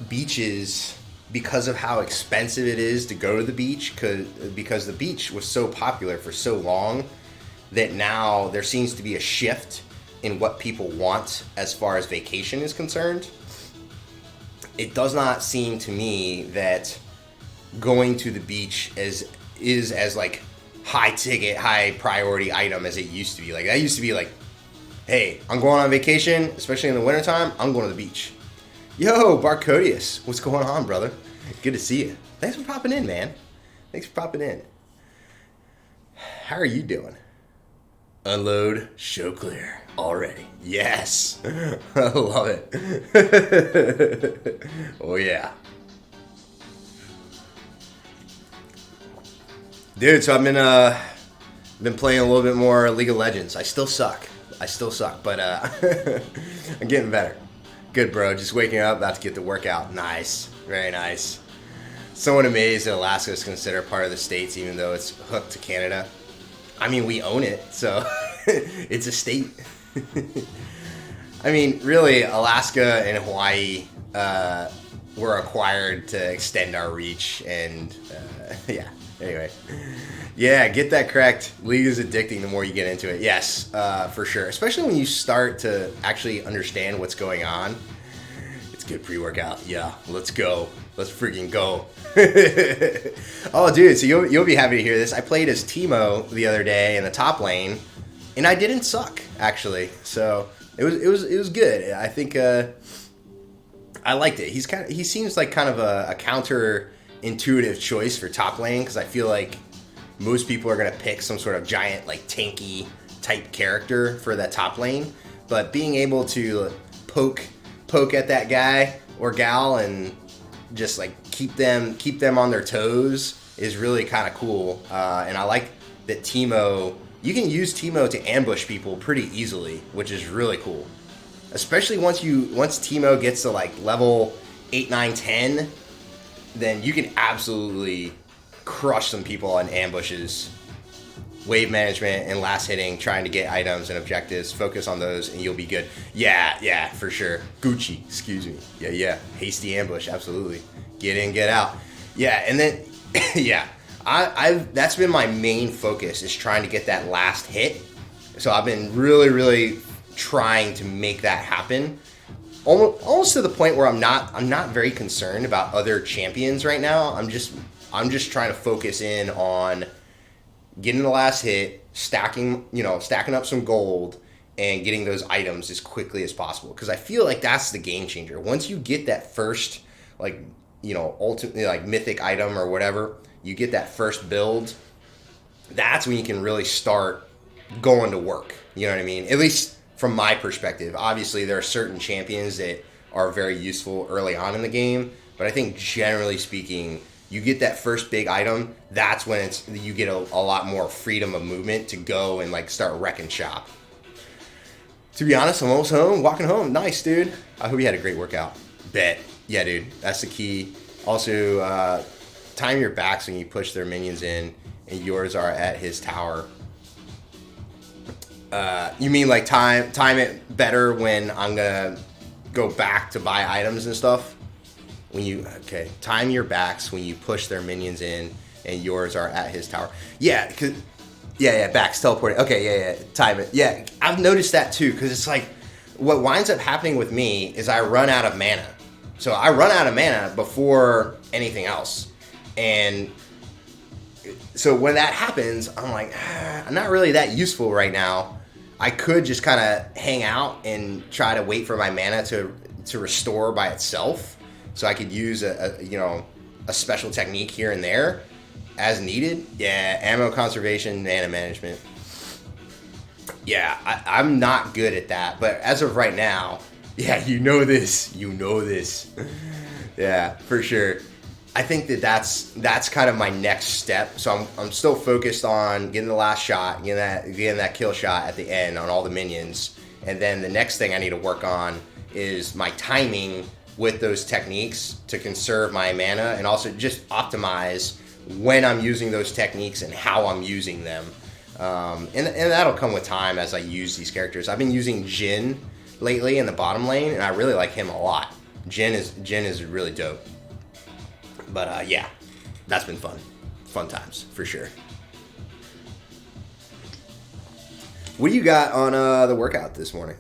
beaches, because of how expensive it is to go to the beach, because the beach was so popular for so long, that now there seems to be a shift in what people want as far as vacation is concerned. It does not seem to me that going to the beach is as like high ticket, high priority item as it used to be. Like that used to be like, hey, I'm going on vacation, especially in the wintertime, I'm going to the beach. Yo, Barcodius, what's going on, brother? Good to see you. Thanks for popping in, man. Thanks for popping in. How are you doing? Unload, show clear already. Yes. I love it. Oh, yeah. Dude, so I've been playing a little bit more League of Legends. I still suck, but I'm getting better. Good, bro. Just waking up, about to get the workout. Nice. Very nice. Somewhat amazed that Alaska is considered part of the States, even though it's hooked to Canada. I mean, we own it, so it's a state. I mean, really, Alaska and Hawaii were acquired to extend our reach, and yeah. Anyway, yeah, get that correct. League is addicting the more you get into it. Yes, for sure. Especially when you start to actually understand what's going on. It's good pre-workout. Yeah, let's go. Let's freaking go. Oh, dude, so you'll be happy to hear this. I played as Teemo the other day in the top lane, and I didn't suck, actually. So it was good. I think I liked it. He seems like kind of a counter-intuitive choice for top lane, because I feel like most people are gonna pick some sort of giant, like, tanky type character for that top lane. But being able to poke at that guy or gal and just like keep them on their toes is really kind of cool. And I like that Teemo. You can use Teemo to ambush people pretty easily, which is really cool. Especially once Teemo gets to like level 8, 9, 10, then you can absolutely crush some people on ambushes. Wave management and last hitting, trying to get items and objectives, focus on those and you'll be good. Yeah, for sure. Gucci, excuse me. Yeah. Hasty ambush, absolutely. Get in, get out. Yeah, and then, yeah. I've that's been my main focus, is trying to get that last hit. So I've been really trying to make that happen. Almost to the point where I'm not very concerned about other champions right now. I'm just trying to focus in on getting the last hit, stacking up some gold, and getting those items as quickly as possible. Because I feel like that's the game changer. Once you get that first, ultimately, like, mythic item or whatever, you get that first build, that's when you can really start going to work. You know what I mean? At least from my perspective. Obviously, there are certain champions that are very useful early on in the game, but I think generally speaking, you get that first big item, that's when you get a lot more freedom of movement to go and like start wrecking shop. To be honest, I'm almost home, walking home. Nice, dude. I hope you had a great workout. Bet. Yeah, dude. That's the key. Also, time your backs when you push their minions in and yours are at his tower. You mean like time it better when I'm gonna go back to buy items and stuff? Time your backs when you push their minions in and yours are at his tower. Yeah, backs teleporting. Okay, time it. Yeah, I've noticed that too, because it's like, what winds up happening with me is I run out of mana. So I run out of mana before anything else. And so when that happens, I'm like, I'm not really that useful right now. I could just kind of hang out and try to wait for my mana to restore by itself. So I could use a special technique here and there as needed. Yeah, ammo conservation, mana management. Yeah, I'm not good at that. But as of right now, yeah, you know this. Yeah, for sure. I think that's kind of my next step. So I'm still focused on getting the last shot, getting that kill shot at the end on all the minions. And then the next thing I need to work on is my timing with those techniques to conserve my mana, and also just optimize when I'm using those techniques and how I'm using them. And that'll come with time as I use these characters. I've been using Jhin lately in the bottom lane, and I really like him a lot. Jhin is really dope. But yeah, that's been fun. Fun times, for sure. What do you got on the workout this morning?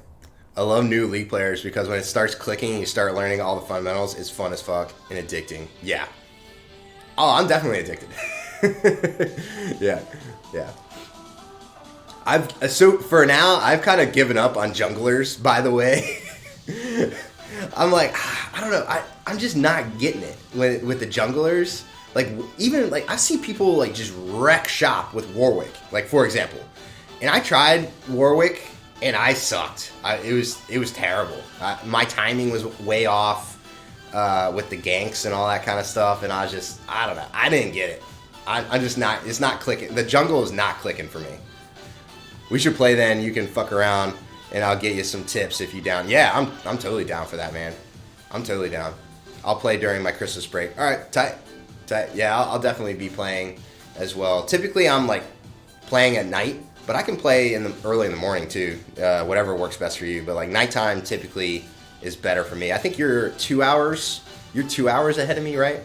I love new League players because when it starts clicking and you start learning all the fundamentals, it's fun as fuck and addicting. Yeah. Oh, I'm definitely addicted. Yeah. So for now, I've kind of given up on junglers, by the way. I'm like, I don't know. I'm just not getting it with the junglers. Like, even, like, I see people, like, just wreck shop with Warwick, like, for example. And I tried Warwick, and I sucked. It was terrible. My timing was way off with the ganks and all that kind of stuff, and I don't know. I didn't get it. I'm just not, it's not clicking. The jungle is not clicking for me. We should play then. You can fuck around, and I'll get you some tips if you down. Yeah, I'm totally down for that, man. I'm totally down. I'll play during my Christmas break. All right, tight. Yeah, I'll definitely be playing as well. Typically, I'm like playing at night, but I can play early in the morning too, whatever works best for you. But like nighttime typically is better for me. I think you're 2 hours ahead of me, right?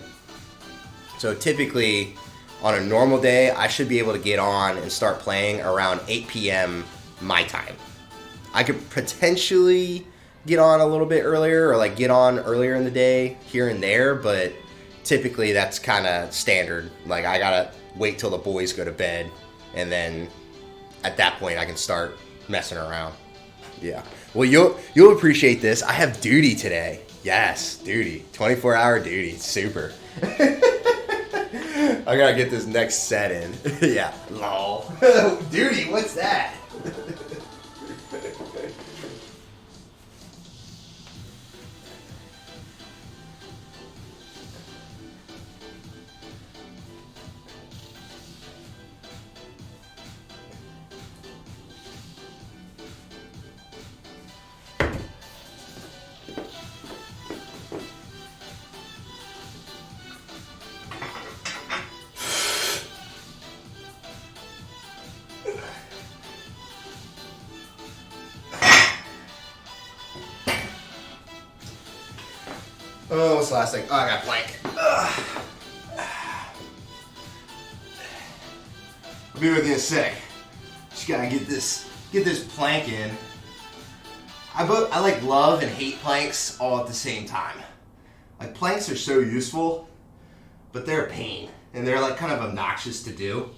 So typically on a normal day, I should be able to get on and start playing around 8 p.m. my time. I could potentially get on a little bit earlier or like get on earlier in the day here and there, but typically that's kind of standard. Like I gotta wait till the boys go to bed, and then at that point I can start messing around. Yeah. Well, you'll appreciate this. I have duty today. Yes, duty. 24-hour duty. Super. I gotta get this next set in. Yeah. Lol. Duty, what's that? Oh, what's the last thing? Oh, I got plank. Ugh. I'll be with you in a sec. Just gotta get this plank in. I like love and hate planks all at the same time. Like planks are so useful, but they're a pain, and they're like kind of obnoxious to do.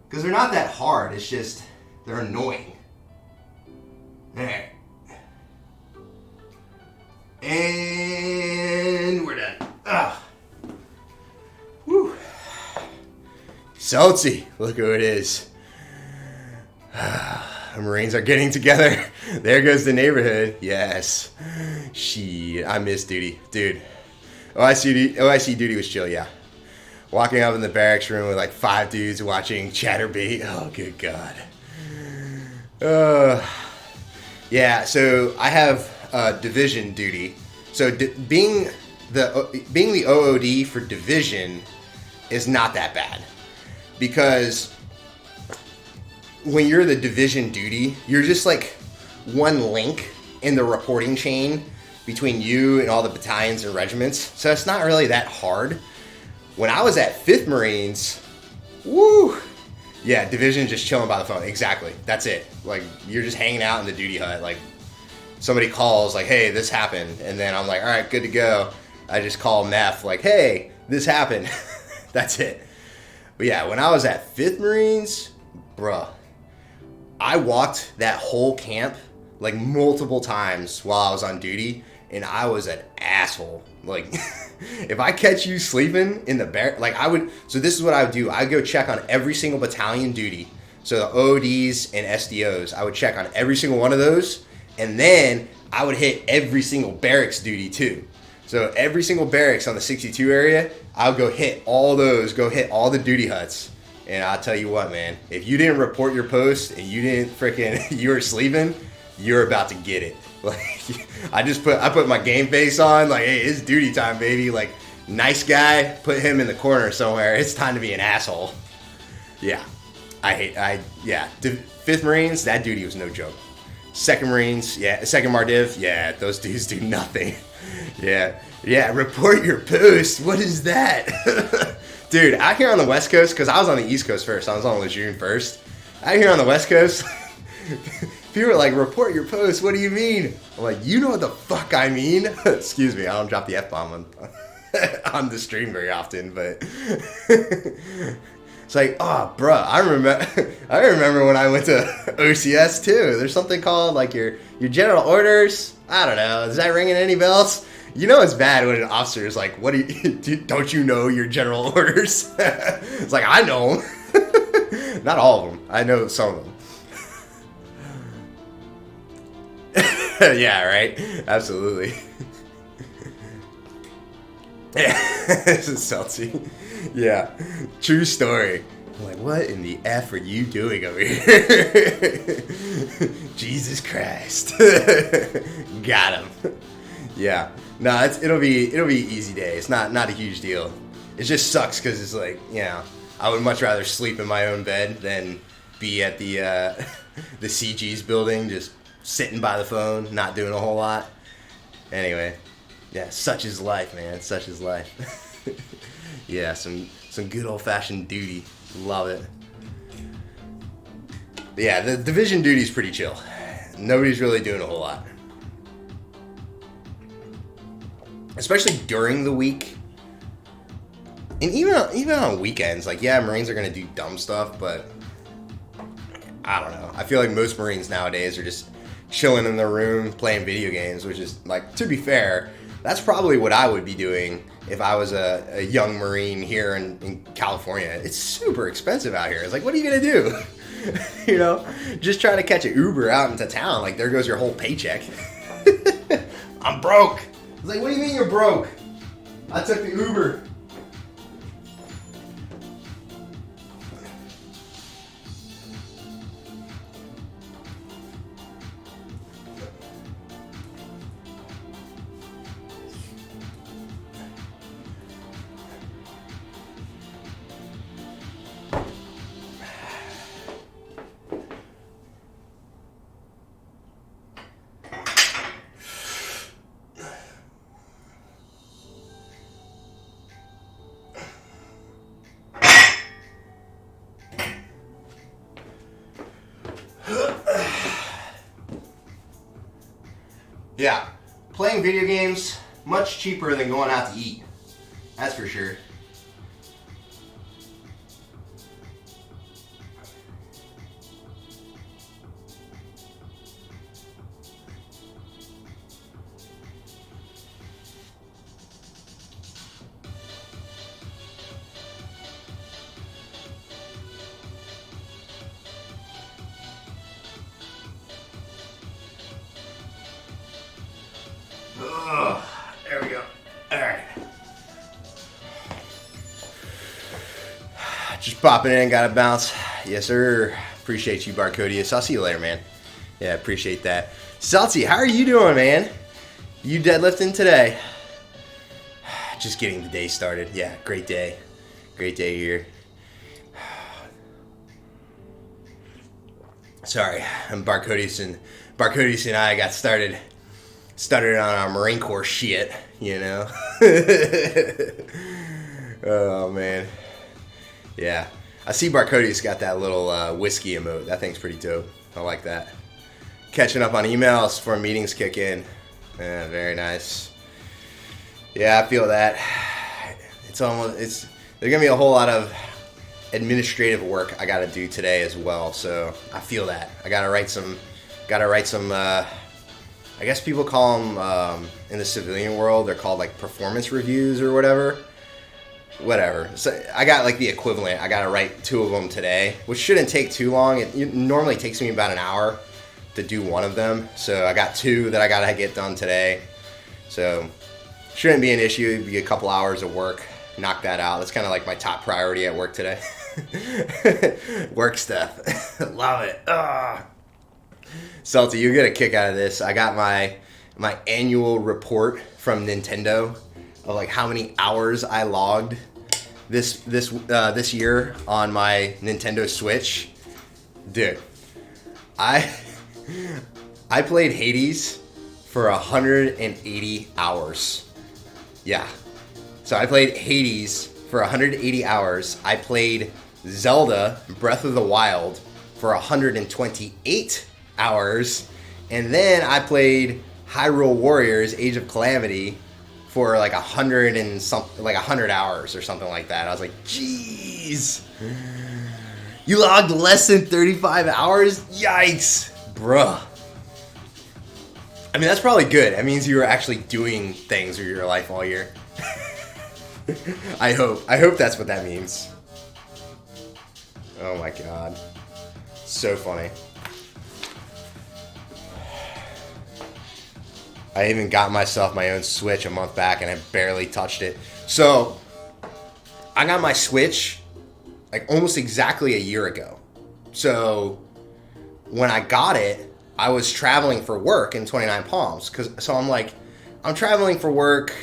Because they're not that hard. It's just they're annoying. There. And we're done. Ugh. Woo. Salty. Look who it is. The Marines are getting together. There goes the neighborhood. Yes. I miss duty. Dude. OIC duty was chill, yeah. Walking up in the barracks room with like 5 dudes watching Chatterbait. Oh, good God. Yeah, so I have division duty. So being the OOD for division is not that bad, because when you're the division duty, you're just like one link in the reporting chain between you and all the battalions and regiments. So it's not really that hard. When I was at 5th Marines, woo, yeah, division just chilling by the phone. Exactly, that's it. Like you're just hanging out in the duty hut, like. Somebody calls like, hey, this happened. And then I'm like, all right, good to go. I just call MEF like, hey, this happened. That's it. But yeah, when I was at 5th Marines, bruh, I walked that whole camp like multiple times while I was on duty, and I was an asshole. Like, if I catch you sleeping in the barrack, like so this is what I would do. I'd go check on every single battalion duty. So the OODs and SDOs, I would check on every single one of those. And then I would hit every single barracks duty too. So every single barracks on the 62 area, I would go hit all the duty huts. And I'll tell you what, man, if you didn't report your post and you were sleeping, you're about to get it. Like, I put my game face on, like, hey, it's duty time, baby. Like, nice guy, put him in the corner somewhere. It's time to be an asshole. Yeah, 5th Marines, that duty was no joke. 2nd Marines, yeah. 2nd Mardiv, yeah. Those dudes do nothing. Yeah. Report your post. What is that? Dude, out here on the West Coast, because I was on the East Coast first. I was on Lejeune first. Out here on the West Coast, people are like, report your post. What do you mean? I'm like, you know what the fuck I mean? Excuse me, I don't drop the F-bomb on the stream very often, but... It's like, oh, bruh, I remember when I went to OCS too. There's something called like your general orders. I don't know. Is that ringing any bells? You know it's bad when an officer is like, "What don't you know your general orders?" It's like, I know them. Not all of them. I know some of them. Yeah, right. Absolutely. Yeah, this is salty. Yeah, true story. I'm like, what in the F are you doing over here? Jesus Christ. Got him. Yeah. No, it'll be an easy day. It's not a huge deal. It just sucks because it's like, you know, I would much rather sleep in my own bed than be at the the CG's building, just sitting by the phone, not doing a whole lot. Anyway, yeah, such is life, man. Such is life. Yeah, some good old-fashioned duty. Love it. Yeah, the division duty's pretty chill. Nobody's really doing a whole lot. Especially during the week. And even on weekends, like, yeah, Marines are going to do dumb stuff, but I don't know. I feel like most Marines nowadays are just chilling in their room playing video games, which is, like, to be fair, that's probably what I would be doing if I was a young Marine here in California. It's super expensive out here. It's like, what are you going to do? You know, just trying to catch an Uber out into town. Like, there goes your whole paycheck. I'm broke. It's like, what do you mean you're broke? I took the Uber. Yeah, playing video games, much cheaper than going out to eat. That's for sure. Ugh, there we go. All right. Just popping in, gotta bounce. Yes, sir. Appreciate you, Barcodius. I'll see you later, man. Yeah, appreciate that. Salty, how are you doing, man? You deadlifting today? Just getting the day started. Yeah, great day. Great day here. Sorry, I'm Barcodius and I got started on our Marine Corps shit, you know? Oh, man. Yeah. I see Barcodius got that little whiskey emote. That thing's pretty dope. I like that. Catching up on emails before meetings kick in. Yeah, very nice. Yeah, I feel that. There's going to be a whole lot of administrative work I got to do today as well, so I feel that. I got to write some I guess people call them, in the civilian world, they're called like performance reviews or whatever. So I got like the equivalent. I got to write 2 of them today, which shouldn't take too long. It normally takes me about an hour to do one of them. So I got 2 that I got to get done today. So shouldn't be an issue. It'd be a couple hours of work. Knock that out. That's kind of like my top priority at work today. Work stuff. Love it. Ugh. Salty, you get a kick out of this. I got my annual report from Nintendo of like how many hours I logged this year on my Nintendo Switch. Dude, I played Hades for 180 hours. Yeah. So I played Hades for 180 hours. I played Zelda Breath of the Wild for 128 hours, and then I played Hyrule Warriors Age of Calamity for like 100 hours or something like that. I was like, jeez, you logged less than 35 hours? Yikes, bruh. I mean, that's probably good. That means you were actually doing things with your life all year. I hope that's what that means. Oh my god, so funny. I even got myself my own Switch a month back and I barely touched it. So, I got my Switch like almost exactly a year ago. So, when I got it, I was traveling for work in 29 Palms. So I'm like, I'm traveling for work.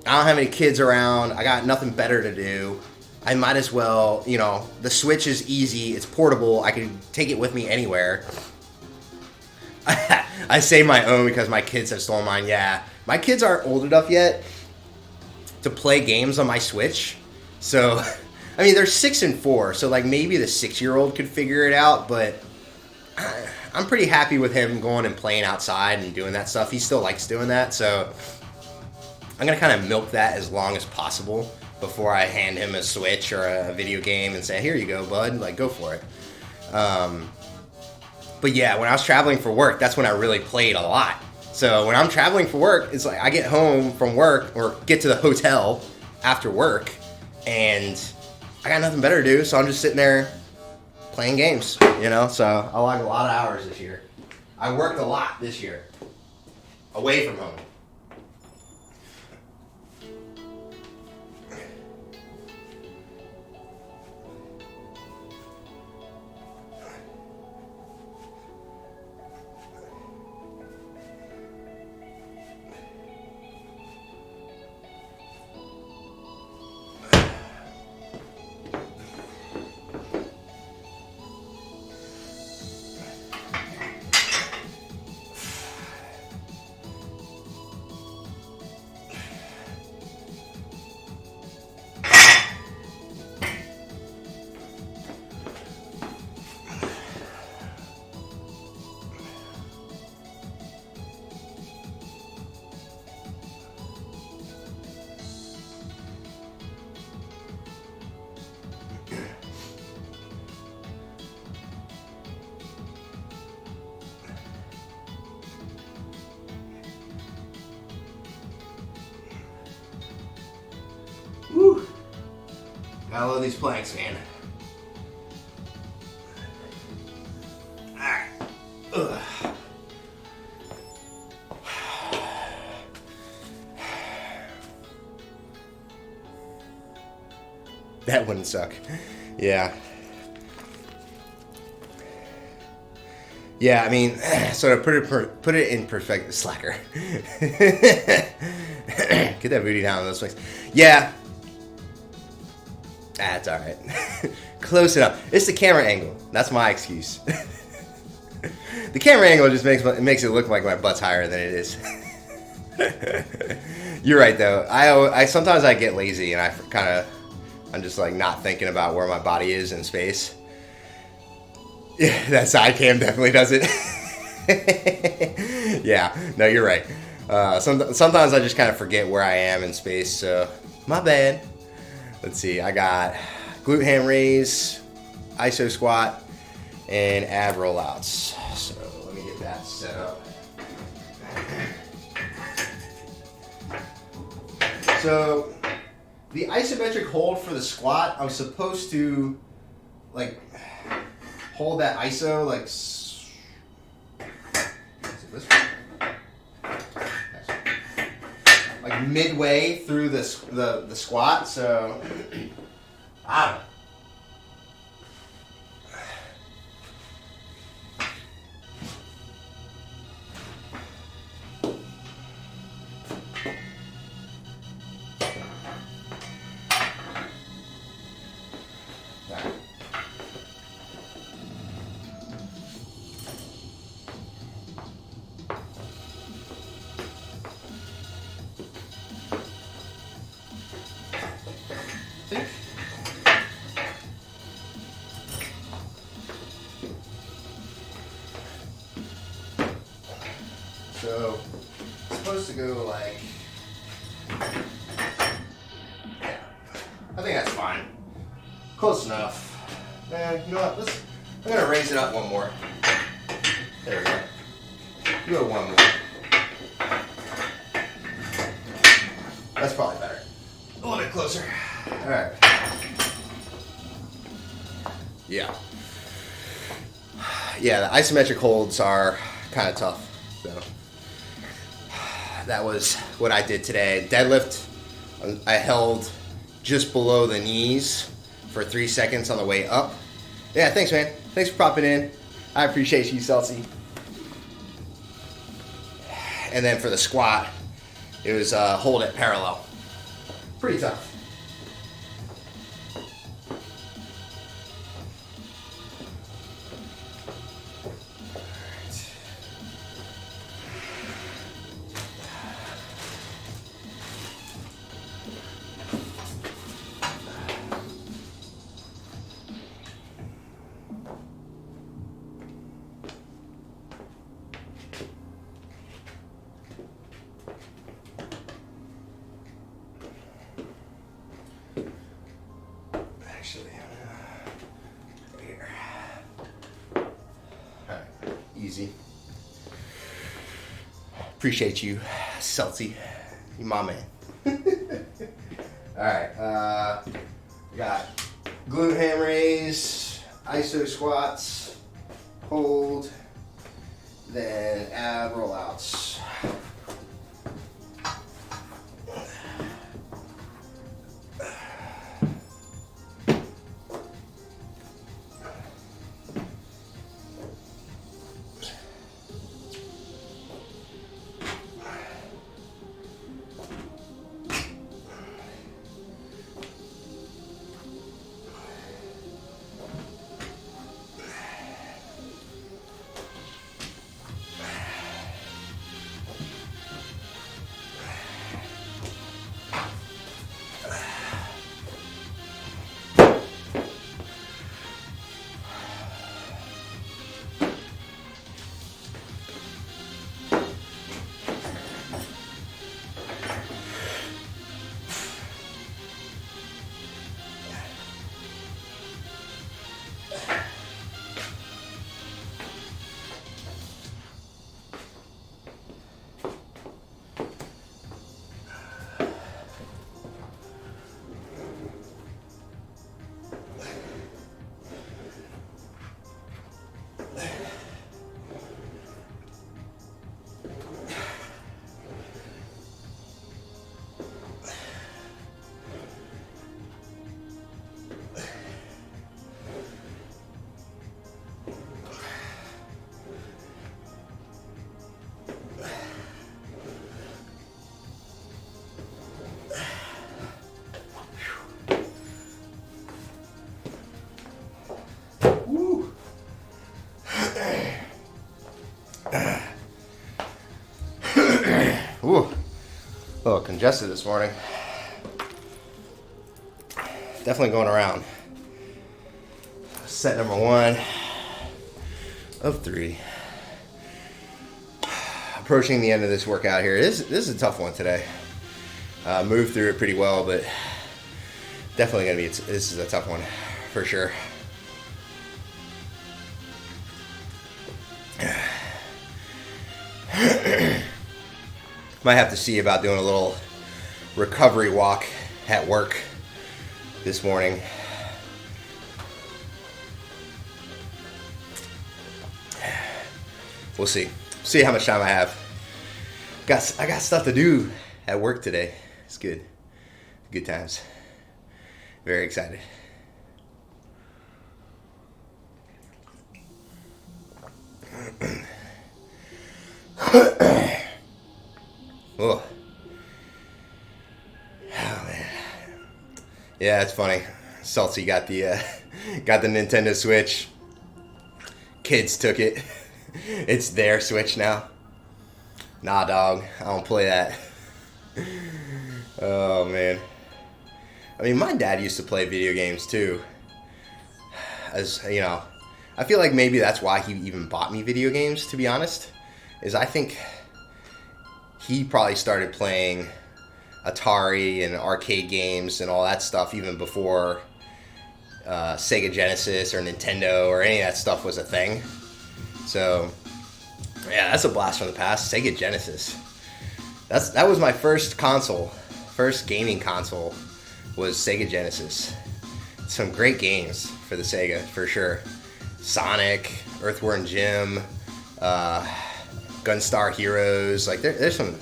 I don't have any kids around. I got nothing better to do. I might as well, you know, the Switch is easy, it's portable, I can take it with me anywhere. I say my own because my kids have stolen mine. Yeah, my kids aren't old enough yet to play games on my Switch. So, I mean, they're 6 and 4, so like maybe the 6-year-old could figure it out, but I'm pretty happy with him going and playing outside and doing that stuff. He still likes doing that, so I'm going to kind of milk that as long as possible before I hand him a Switch or a video game and say, here you go, bud, like, go for it. But yeah, when I was traveling for work, that's when I really played a lot. So when I'm traveling for work, it's like I get home from work or get to the hotel after work, and I got nothing better to do, so I'm just sitting there playing games, you know? So I logged a lot of hours this year. I worked a lot this year, away from home. Woo! I love these planks, man. Alright. Ugh. That wouldn't suck. Yeah. Yeah, I mean, so to put it in perspective, slacker. Get that booty down in those swings. Yeah. That's all right. Close enough. It's the camera angle. That's my excuse. The camera angle just makes it look like my butt's higher than it is. You're right though. I sometimes I get lazy and I'm just like not thinking about where my body is in space. Yeah, that side cam definitely does it. Yeah, no, you're right. Sometimes I just kind of forget where I am in space, so my bad. Let's see, I got glute ham raise, iso squat, and ab rollouts. So let me get that set up. So the isometric hold for the squat, I'm supposed to like hold that iso like midway through the squat, so I don't know. So it's supposed to go like, yeah, I think that's fine. Close enough. You know what? I'm gonna raise it up one more. There we go. Go one more. That's probably better. A little bit closer. All right. Yeah. Yeah, the isometric holds are kind of tough. So that was what I did today. Deadlift, I held just below the knees for 3 seconds on the way up. Yeah, thanks, man. Thanks for popping in. I appreciate you, Celsi. And then for the squat, it was hold it parallel. Pretty tough. easy. Appreciate you, Celty. You my man. Alright, we got glute ham raise, iso squats, hold, then ab rollouts. Ooh, a little congested this morning. Definitely going around. Set number 1 of 3. Approaching the end of this workout here. This is a tough one today. Moved through it pretty well, but definitely gonna be. This is a tough one for sure. Might have to see about doing a little recovery walk at work this morning. We'll see. See how much time I have. I got stuff to do at work today. It's good. Good times. Very excited. Oh. Oh man. Yeah, it's funny. Salty got the Nintendo Switch. Kids took it. It's their Switch now. Nah, dog. I don't play that. Oh man. I mean, my dad used to play video games too. As you know, I feel like maybe that's why he even bought me video games, to be honest. Is I think he probably started playing Atari and arcade games and all that stuff even before Sega Genesis or Nintendo or any of that stuff was a thing. So, yeah, that's a blast from the past. Sega Genesis. That was my first console. First gaming console was Sega Genesis. Some great games for the Sega, for sure. Sonic, Earthworm Jim, Gunstar Heroes. Like there's some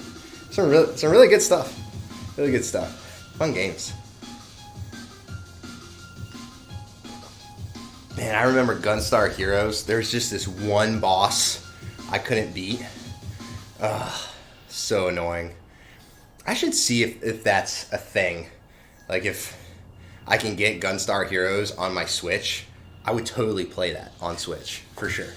really good stuff. Really good stuff. Fun games. Man, I remember Gunstar Heroes. There was just this one boss I couldn't beat. Ugh, so annoying. I should see if that's a thing. Like if I can get Gunstar Heroes on my Switch, I would totally play that on Switch, for sure.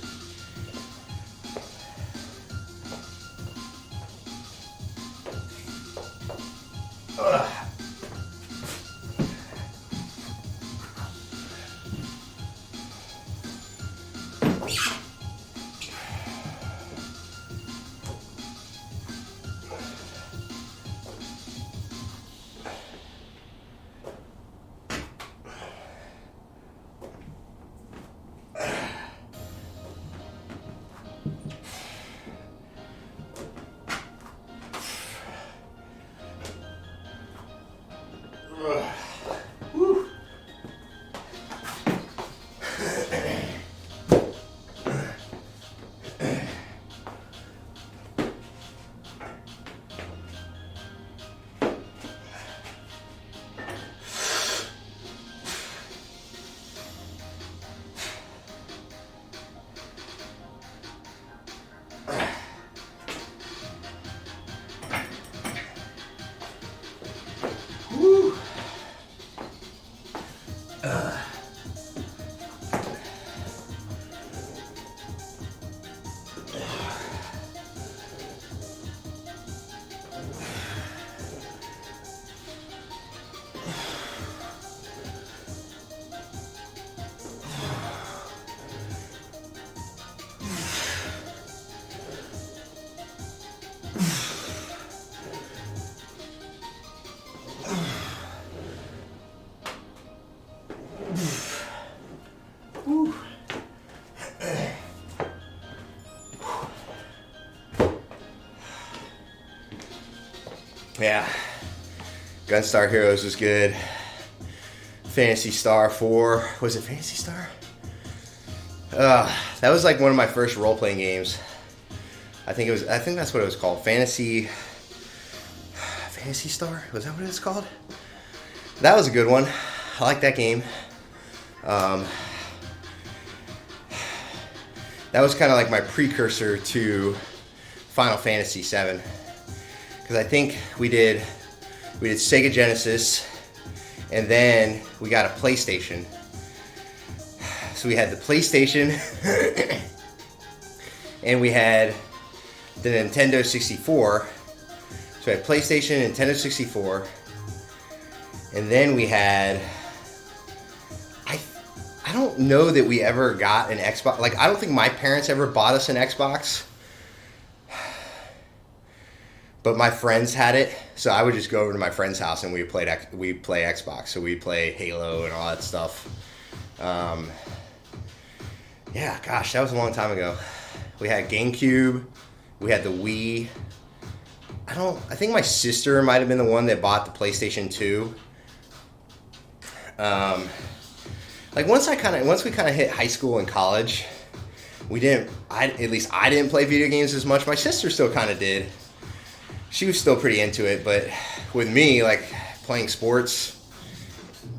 Ugh. Whew. Yeah, Gunstar Heroes was good. Phantasy Star 4, was it Phantasy Star? That was like one of my first role-playing games. I think that's what it was called. Phantasy Star? Was that what it was called? That was a good one. I like that game. That was kind of like my precursor to Final Fantasy VII. Because I think we did Sega Genesis, and then we got a PlayStation. So we had the PlayStation, and we had the Nintendo 64. So we had PlayStation, Nintendo 64, and then we had, I don't know that we ever got an Xbox. Like, I don't think my parents ever bought us an Xbox. But my friends had it, so I would just go over to my friend's house and we'd play Xbox. So we'd play Halo and all that stuff. Yeah, gosh, that was a long time ago. We had GameCube. We had the Wii. I think my sister might have been the one that bought the PlayStation 2. Like once we kind of hit high school and college, at least I didn't play video games as much. My sister still kind of did. She was still pretty into it, but with me, like playing sports,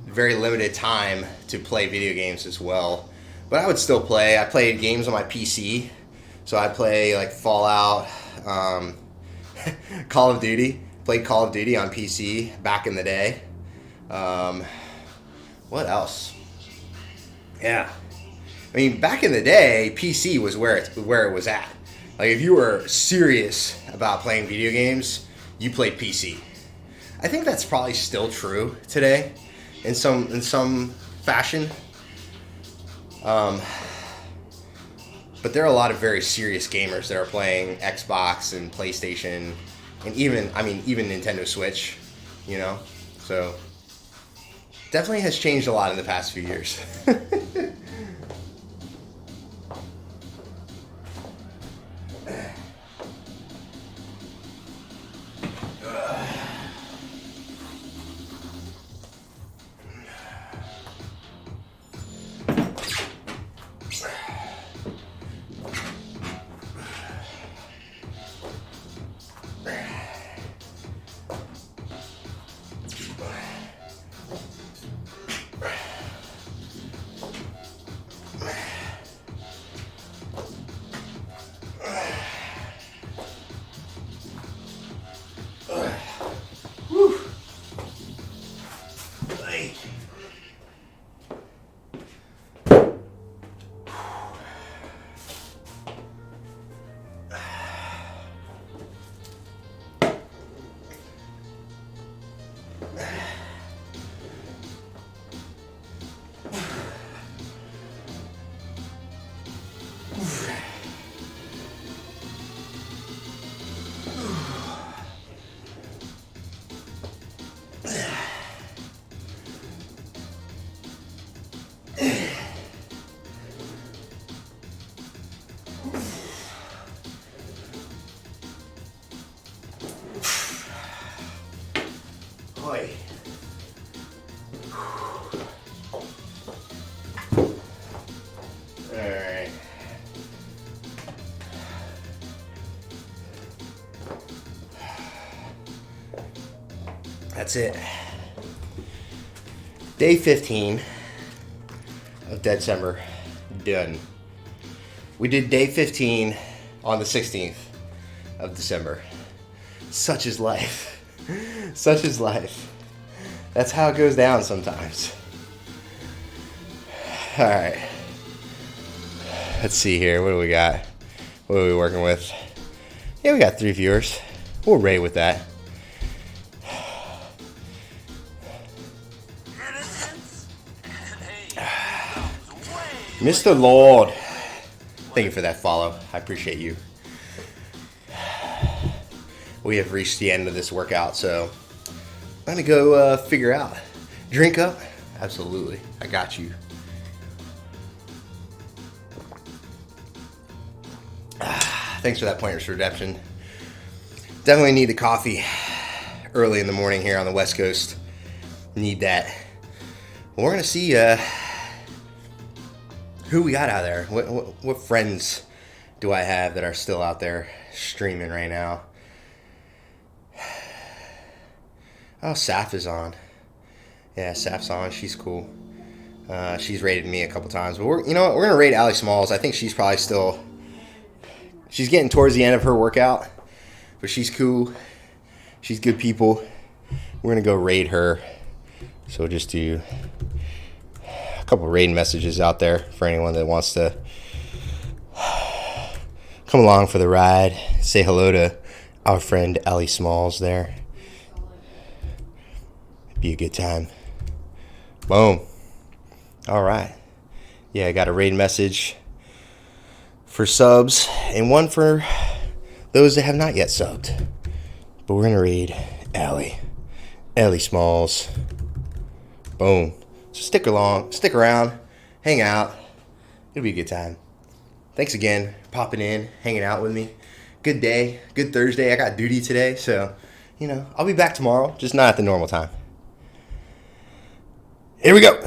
very limited time to play video games as well. But I would still play. I played games on my PC, so I'd play like Fallout, Call of Duty. Played Call of Duty on PC back in the day. What else? Yeah, I mean, back in the day, PC was where it was at. Like, if you were serious about playing video games, you played PC. I think that's probably still true today, in some fashion. But there are a lot of very serious gamers that are playing Xbox and PlayStation, and even Nintendo Switch, you know? So, definitely has changed a lot in the past few years. Boy. Alright. That's it. Day 15 of Deadcember. Done. We did day 15 on the 16th of December. Such is life. Such is life. That's how it goes down sometimes. Alright. Let's see here. What do we got? What are we working with? Yeah, we got 3 viewers. We'll rate with that. Mr. Lord. Thank you for that follow. I appreciate you. We have reached the end of this workout, so I'm going to go figure out. Drink up? Absolutely. I got you. Thanks for that Pointless Redemption. Definitely need the coffee early in the morning here on the West Coast. Need that. Well, we're going to see who we got out there. What friends do I have that are still out there streaming right now? Oh, Saf is on. Yeah, Saf's on. She's cool. She's rated me a couple times. But we're going to rate Allie Smalls. I think she's probably still... She's getting towards the end of her workout. But she's cool. She's good people. We're going to go raid her. So we'll just do a couple raid messages out there for anyone that wants to come along for the ride. Say hello to our friend Allie Smalls there. Be a good time. Boom. All right. Yeah, I got a raid message for subs and one for those that have not yet subbed. But we're going to raid Allie Smalls. Boom. So stick around, hang out. It'll be a good time. Thanks again for popping in, hanging out with me. Good day, good Thursday. I got duty today, so, I'll be back tomorrow, just not at the normal time. Here we go.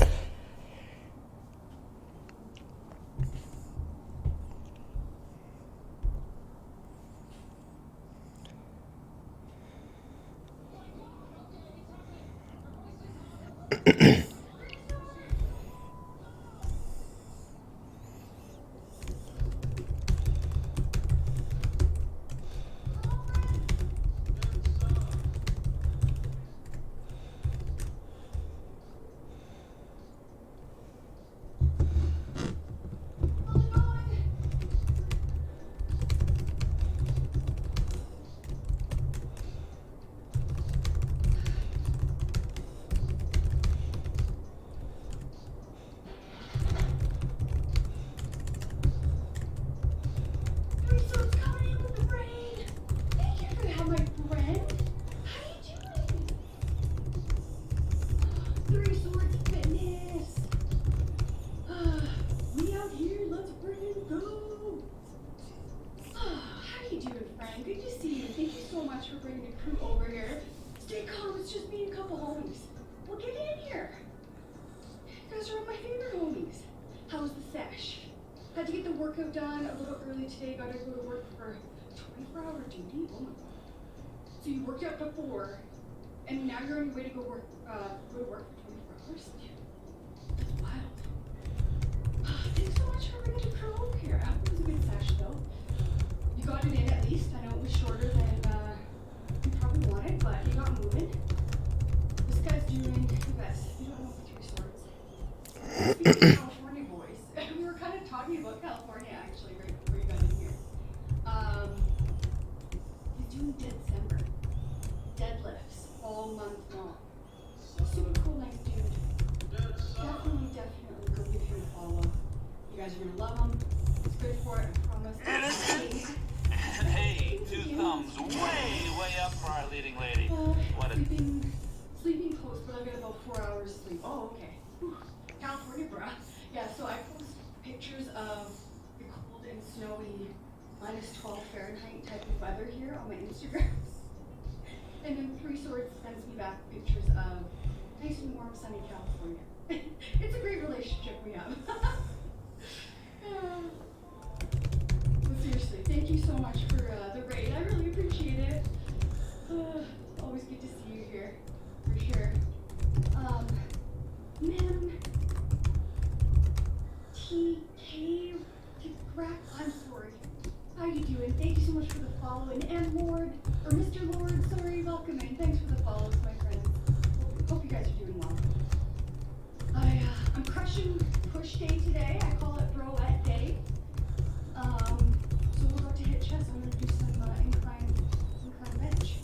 Done a little early today. Got to go to work for 24-hour duty. Oh my god! So you worked out before, and now you're on your way to go to work for 24 hours. That's wild. Thanks so much for bringing the crew over here. I hope it was a good sesh though. You got it in at least. I know it was shorter than you probably wanted, but you got moving. This guy's doing the best. You don't know for 3 swords. California boys. We were kind of talking about California actually right before you got in here. He's doing Deadcember. Deadlifts all month long. Super cool, nice dude. Definitely go give him a follow. You guys are gonna love him. It's good for it, I promise. Hey, 2 thumbs way up for our leading lady. Sleeping close, but I've got about 4 hours sleep. Oh, okay. Whew. California, bruh. Yeah, so I post pictures of the cold and snowy -12 Fahrenheit type of weather here on my Instagram. And then 3 Swords sends me back pictures of nice and warm, sunny California. It's a great relationship we have. But seriously, thank you so much for the raid. I really appreciate it. Always good to see you here, for sure. Man, TK, I'm sorry. How you doing? Thank you so much for the follow. And Lord, or Mr. Lord, sorry, welcome in. Thanks for the follows, my friends. Hope you guys are doing well. I'm crushing push day today. I call it Broette Day. So we're about to hit chest. I'm going to do some incline bench.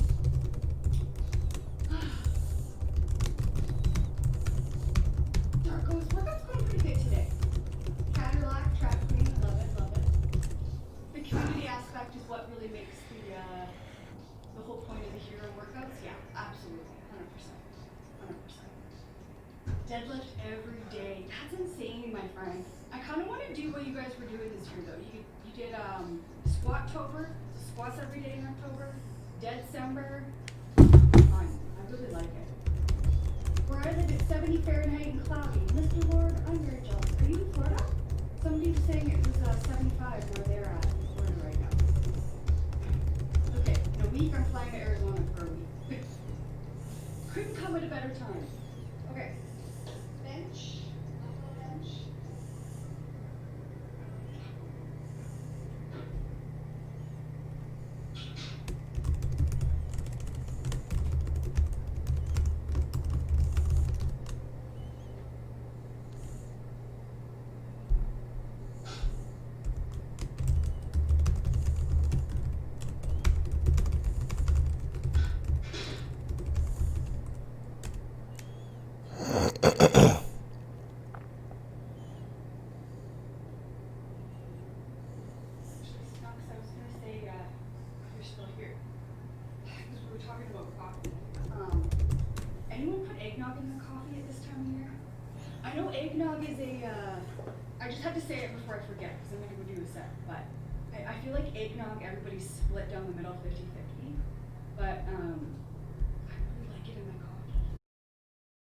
Workout's going pretty good today. Cadillac, track queen, love it. The community aspect is what really makes the whole point of the hero workouts. Yeah, absolutely, 100%. Deadlift every day. That's insane, my friend. I kind of want to do what you guys were doing this year, though. You did Squat-tober, squats every day in October, Deadcember. Fun. I really like it. Where I live, it's 70 Fahrenheit and cloudy. Mr. Lord, I'm very jealous. Are you in Florida? Somebody was saying it was 75 where they're at in Florida right now. Okay, in a week I'm flying to Arizona for a week. Couldn't come at a better time. Okay. Bench. Bench. Anyone put eggnog in their coffee at this time of year? I know eggnog is I just have to say it before I forget because I'm going to go do a set, but I feel like eggnog, everybody's split down the middle 50-50. But